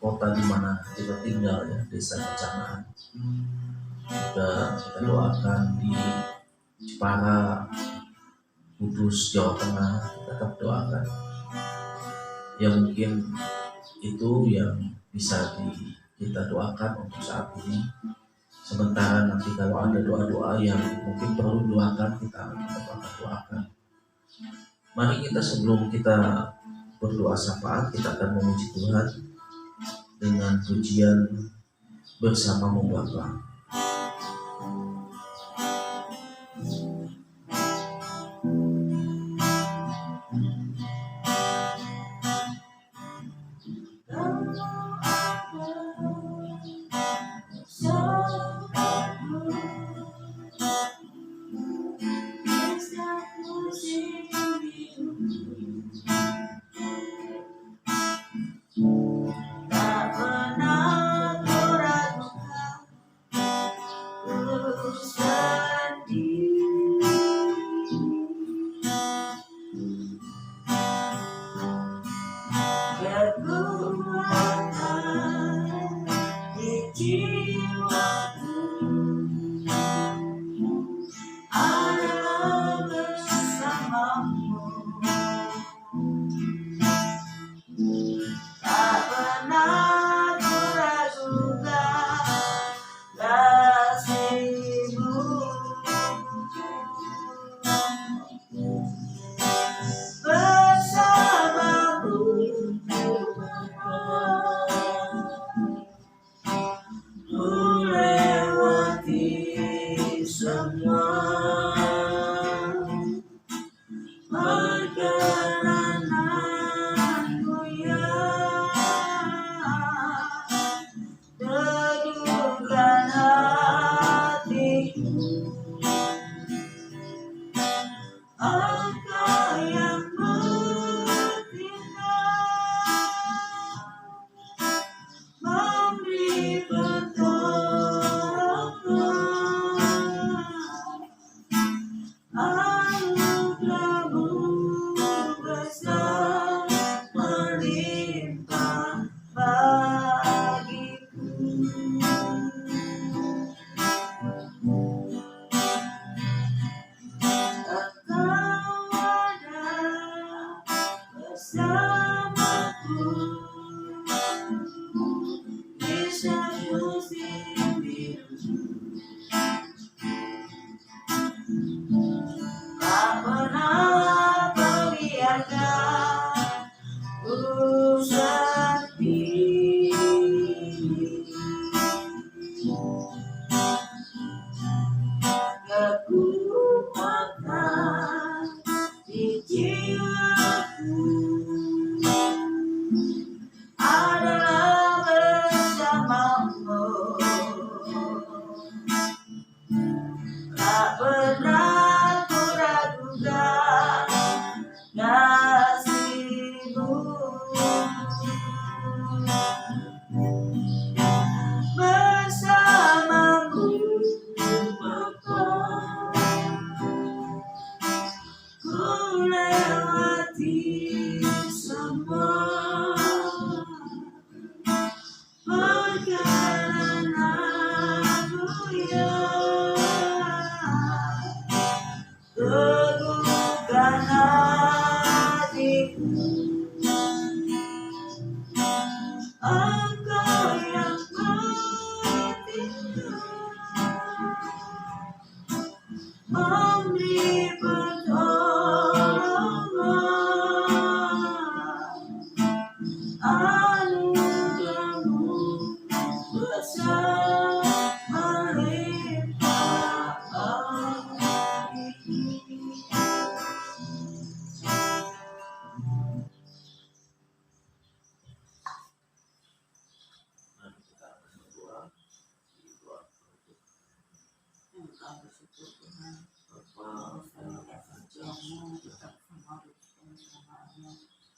kota di mana kita tinggal, ya, desa Kecamaan. Juga kita doakan di Jepara, Kudus, Jawa Tengah, kita tetap doakan. Ya, mungkin itu yang bisa kita doakan untuk saat ini. Sementara nanti kalau ada doa-doa yang mungkin perlu doakan, kita tetap akan doakan. Mari kita, sebelum kita berdoa syafaat, kita akan memuji Tuhan dengan pujian bersamamu Bapa. Tak pernah kuragukan sendiri, kekuatan di jiwaku adalah bersamamu. Tak pernah kuragukan kasih-Mu, bersamamu ku lewati semua perjalananku yang teguhkan hatiku. Engkau yang bertindak, memberi pertolongan, anugerah-Mu besar melimpah bagiku. Engkau ada bersamaku di saat musim biru. Tak pernah membiarkan ku sepi. Kekuatan di jiwaku adalah bersamamu. Tak pernah kuragukan kasih-Mu, bersamamu Bapa, ku lewati semua perjalananku yang teguhkan hatiku. Engkau yang bertindak, memberi pertolongan, anugerah-Mu besar melimpah bagiku. Mari kita berdoa. Engkau bersyukur Tuhan, Bapa, kerja-Mu tetap mengharuskan semuanya.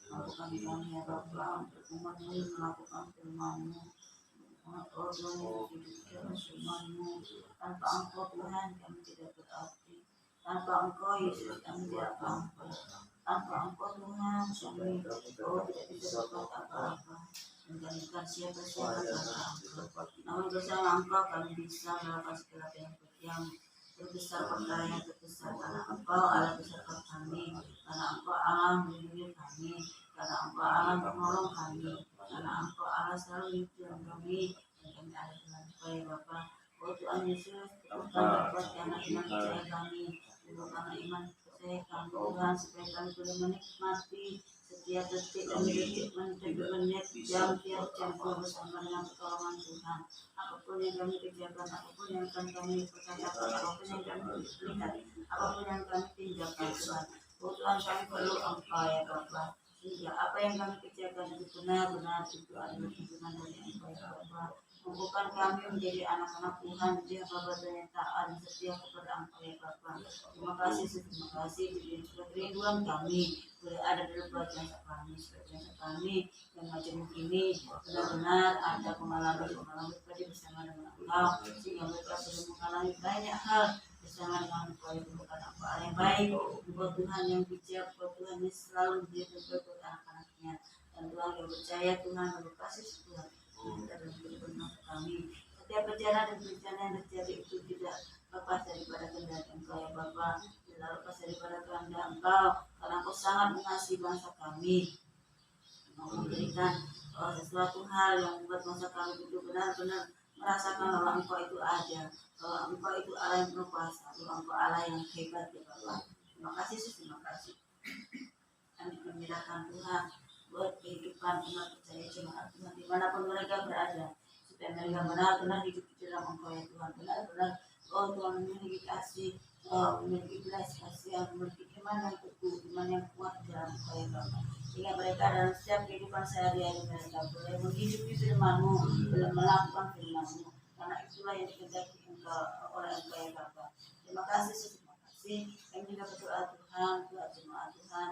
Lakukan kami ya Bapa, untuk umat-Mu melakukan firman-Mu. Oh Tuhan, hidupkan firman-Mu. Tanpa Engkau Tuhan kami tidak berarti. Tanpa Engkau Yesus kami tidak apa-apa. Tanpa Engkau Tuhan kami tidak bisa berbuat apa-apa. Menjadikan siapa-siapa tanpa Engkau. Namun bersama Engkau kami bisa melakukan segala yang terbesar perkara yang terbesar, karena Engkau Allah beserta kami, karena Engkau Allah melindungi kami, karena Engkau Allah menolong kami, karena Engkau Allah selalu menyertai kami, dan kami ada dengan Engkau ya Bapa. Oh Tuhan Yesus, Tuhan buat karena iman percaya kami, karena iman percaya kami Tuhan, supaya kami boleh menikmati setiap detik demi detik, menit, jam, tiap jam bersama dengan pertolongan Tuhan. Apapun yang kami kerjakan, apapun yang akan kami perkatakan, apapun yang kami lihat, apapun yang kami tinggalkan Tuhan. Tuhan kami perlu Engkau ya Bapa. Sehingga apa yang kami kerjakan itu benar-benar itu adalah tuntunan dari Engkau ya Bapa. Mampukan kami menjadi anak-anak Tuhan yang Bapa yang taat dan setia kepada Engkau ya Bapa. Terima kasih juga kerinduan kami boleh ada dalam bacaan kami yang macam ini benar-benar ada pengalaman pribadi bersama dengan Engkau sehingga mereka sudah mengalami banyak hal bersama dengan Engkau itu bukan apa yang baik buat Tuhan yang bijak buat Tuhan yang selalu dia berbuat buat anak-anaknya dan Tuhan yang percaya Tuhan yang berkasih Tuhan dalam kehidupan kami setiap bencana dan bencana yang terjadi itu tidak lepas daripada kehendak Engkau ya Bapa tidak lepas daripada kehendak Engkau karena Engkau sangat mengasihi bangsa kami memberikan sesuatu hal yang membuat bangsa kami itu benar-benar merasakan bahwa Engkau itu ada bahwa Engkau itu Allah yang berkuasa bahwa Engkau Allah yang hebat ya Bapa. Terima kasih terima kasih kami menyerahkan Tuhan buat kehidupan umat percaya jemaat Tuhan dimanapun mereka berada supaya mereka benar-benar hidup di dalam Engkau ya Tuhan benar-benar Tuhan memiliki kasih memiliki belas kasihan memiliki iman yang teguh iman yang kuat dalam Engkau ya Bapa sehingga mereka dalam setiap kehidupan sehari-hari mereka boleh menghidupi firman-Mu boleh melakukan firman-Mu karena itulah yang dikehendaki Engkau oleh Engkau ya Bapa. Terima kasih kami juga berdoa Tuhan buat jemaat Tuhan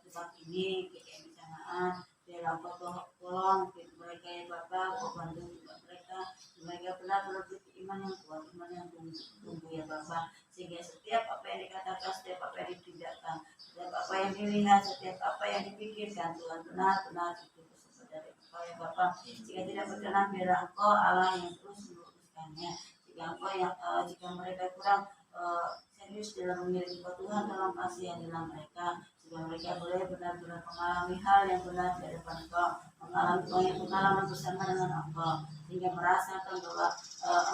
tempat ini PKM Kecanaan biar Engkau tolong mereka ya Bapa Kau bantu juga mereka benar-benar iman yang kuat iman yang tumbuh ya Bapa sehingga setiap apa yang dikatakan setiap apa yang ditinggalkan setiap apa yang dilihat setiap apa yang dipikirkan Tuhan benar-benar itu bersumber dari Engkau ya Bapa jika tidak berkenan biar Engkau Allah yang terus meluruskannya jika Engkau yang jika mereka kurang serius dalam mengiring Tuhan dalam kasih yang dalam mereka sehingga mereka boleh benar-benar mengalami hal yang benar di hadapan Engkau mengalami banyak pengalaman bersama dengan Engkau sehingga merasakan bahwa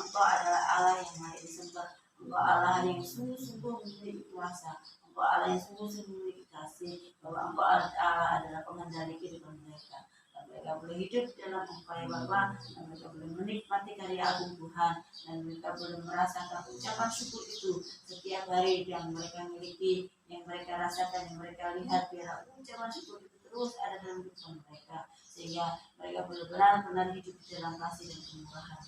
Engkau adalah Allah yang layak disembah Engkau Allah yang sungguh-sungguh memiliki kuasa Engkau Allah yang sungguh-sungguh memiliki kasih bahwa Engkau Allah adalah pengendali kehidupan mereka dan mereka boleh hidup dalam Engkau ya Bapa dan mereka boleh menikmati karya agung Tuhan dan mereka boleh merasakan ucapan syukur itu setiap hari yang mereka miliki yang mereka rasakan yang mereka lihat biar ucapan syukur itu terus ada dalam kehidupan mereka sehingga mereka boleh benar-benar hidup dalam kasih dan kemurahan.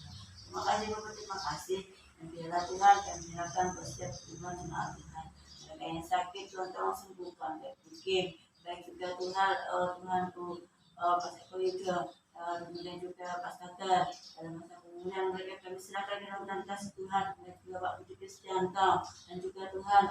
Terima kasih Bapak terima kasih dan biarlah Tuhan kami menyerahkan setiap Tuhan jemaat Tuhan mereka yang sakit Tuhan tolong sembuhkan baik mungkin baik juga Tuhan Tuhan Pas Eko juga kemudian juga Pas Tagar dalam masa pemulihan mereka kami serahkan dalam tangan kasih Tuhan dan juga Pak Budi Kristianto dan juga Tuhan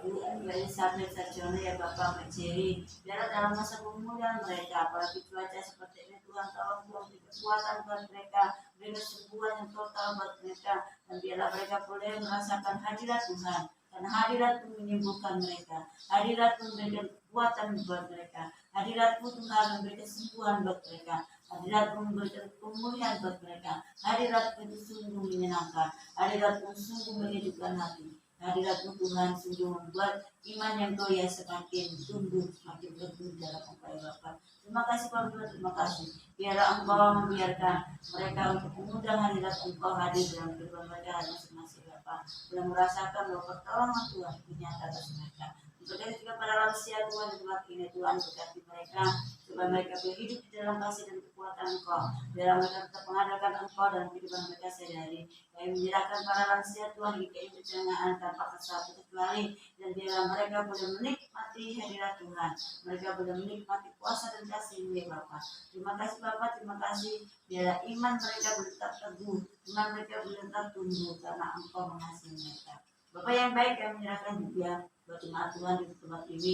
Bu Elizabeth Sarjono ya Bapak Pak Jerry biarlah dalam masa pemulihan mereka apalagi cuaca seperti ini Tuhan tolong Tuhan beri kekuatan buat mereka beri kesembuhan yang total buat mereka dan biarlah mereka boleh merasakan hadirat Tuhan karena hadirat pun menyembuhkan mereka hadirat pun memberikan kekuatan buat mereka hadirat pun Tuhan memberi kesembuhan buat mereka hadirat pun memberikan pemulihan buat mereka hadirat pun sungguh menyenangkan hadirat pun sungguh menyejukkan hati hadirat Tuhan sungguh membuat iman yang goyah semakin tumbuh semakin bertumbuh dalam Engkau ya Bapa. Terima kasih Bapak terima kasih biarlah Engkau membiarkan mereka untuk mengundang hadirat Engkau hadir dalam kehidupan mereka masing-masing Bapa dan merasakan bahwa pertolongan Tuhan nyata atas mereka. Berkati juga para lansia Tuhan di tempat ini Tuhan berkati mereka supaya mereka berhidup di dalam kasih dan kekuatan Engkau biarlah mereka tetap mengandalkan Engkau dalam kehidupan mereka sehari-hari kami menyerahkan para lansia Tuhan di kehidupan tanpa kesatu kecuali dan biarlah mereka boleh menikmati hadirat Tuhan mereka boleh menikmati kuasa dan kasih dari Bapa terima kasih Bapa terima kasih biarlah iman mereka boleh tetap teguh iman mereka boleh tetap tumbuh karena Engkau mengasihi mereka Bapak yang baik kami menyerahkan juga buat jemaat Tuhan di tempat ini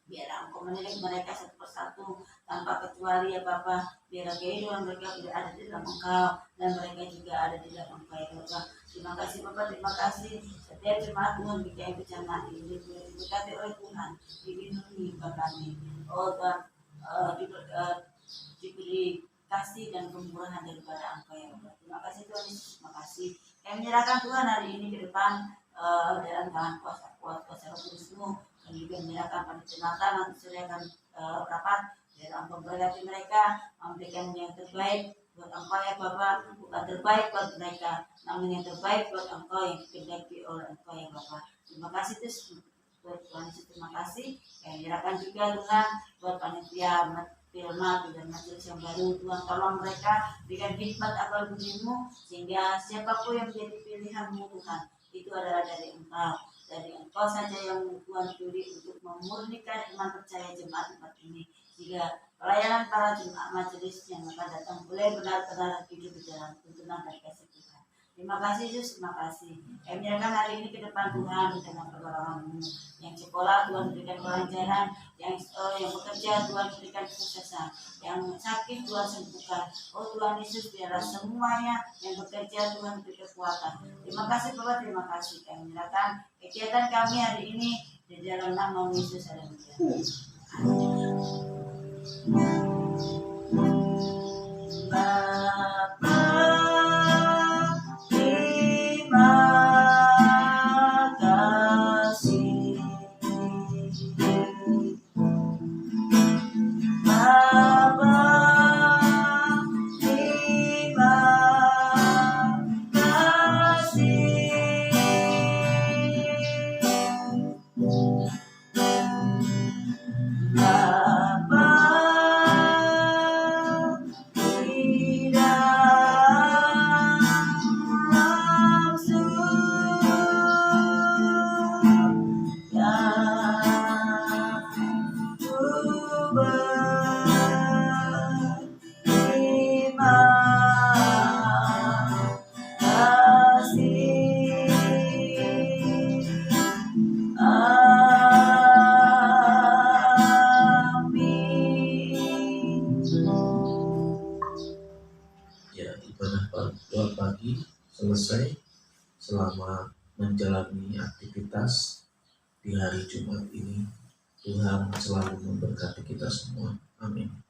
biar Engkau menilik mereka satu persatu tanpa kecuali ya Bapa biar kehidupan mereka tidak ada di dalam Engkau dan mereka juga ada di dalam Engkau ya Bapa terima kasih Bapak terima kasih setiap jemaat Tuhan di KM Kecanaan ini diberkati oleh Tuhan dilindungi kami Tuhan diberi kasih dan kemurahan daripada Engkau ya Bapa terima kasih Tuhan Yesus terima kasih kami menyerahkan Tuhan hari ini ke depan dalam tangan kuasa Roh Kudus-Mu juga menyerahkan panitia Natal nanti sore akan rapat. Biar Engkau berkati mereka, memberikan yang terbaik buat Engkau ya Bapak, bukan terbaik buat mereka, namun yang terbaik buat Engkau yang dikehendaki oleh Engkau ya Bapak. Terima kasih buat Tuhan Yesus, terima kasih. Yang menyerahkan juga Tuhan buat panitia firman dan majelis yang baru. Tuhan tolong mereka berikan hikmat akal budimu sehingga siapapun yang menjadi pilihanmu Tuhan itu adalah dari Engkau saja yang Tuhan pilih untuk memurnikan iman percaya jemaat tempat ini, sehingga pelayanan para jemaat majelis yang akan datang boleh benar-benar hidup di dalam tuntunan dan kasih Tuhan. Terima kasih Yesus, terima kasih. Kami menyerahkan hari ini ke depan Tuhan di dalam pertolongan-Mu. Yang sekolah Tuhan berikan kelancaran, yang bekerja Tuhan berikan kesuksesan, yang sakit Tuhan sembuhkan. Oh Tuhan Yesus, biarlah semuanya yang bekerja Tuhan beri kekuatan. Terima kasih Bapak, terima kasih. Kami menyerahkan kegiatan kami hari ini di dalam nama Yesus. Haleluya. Bapa, terima kasih. Bapa, terima kasih. Bapa, Ya, ibadah doa pagi selesai. Selamat menjalani aktivitas di hari Jumat ini. Tuhan selalu memberkati kita semua. Amin.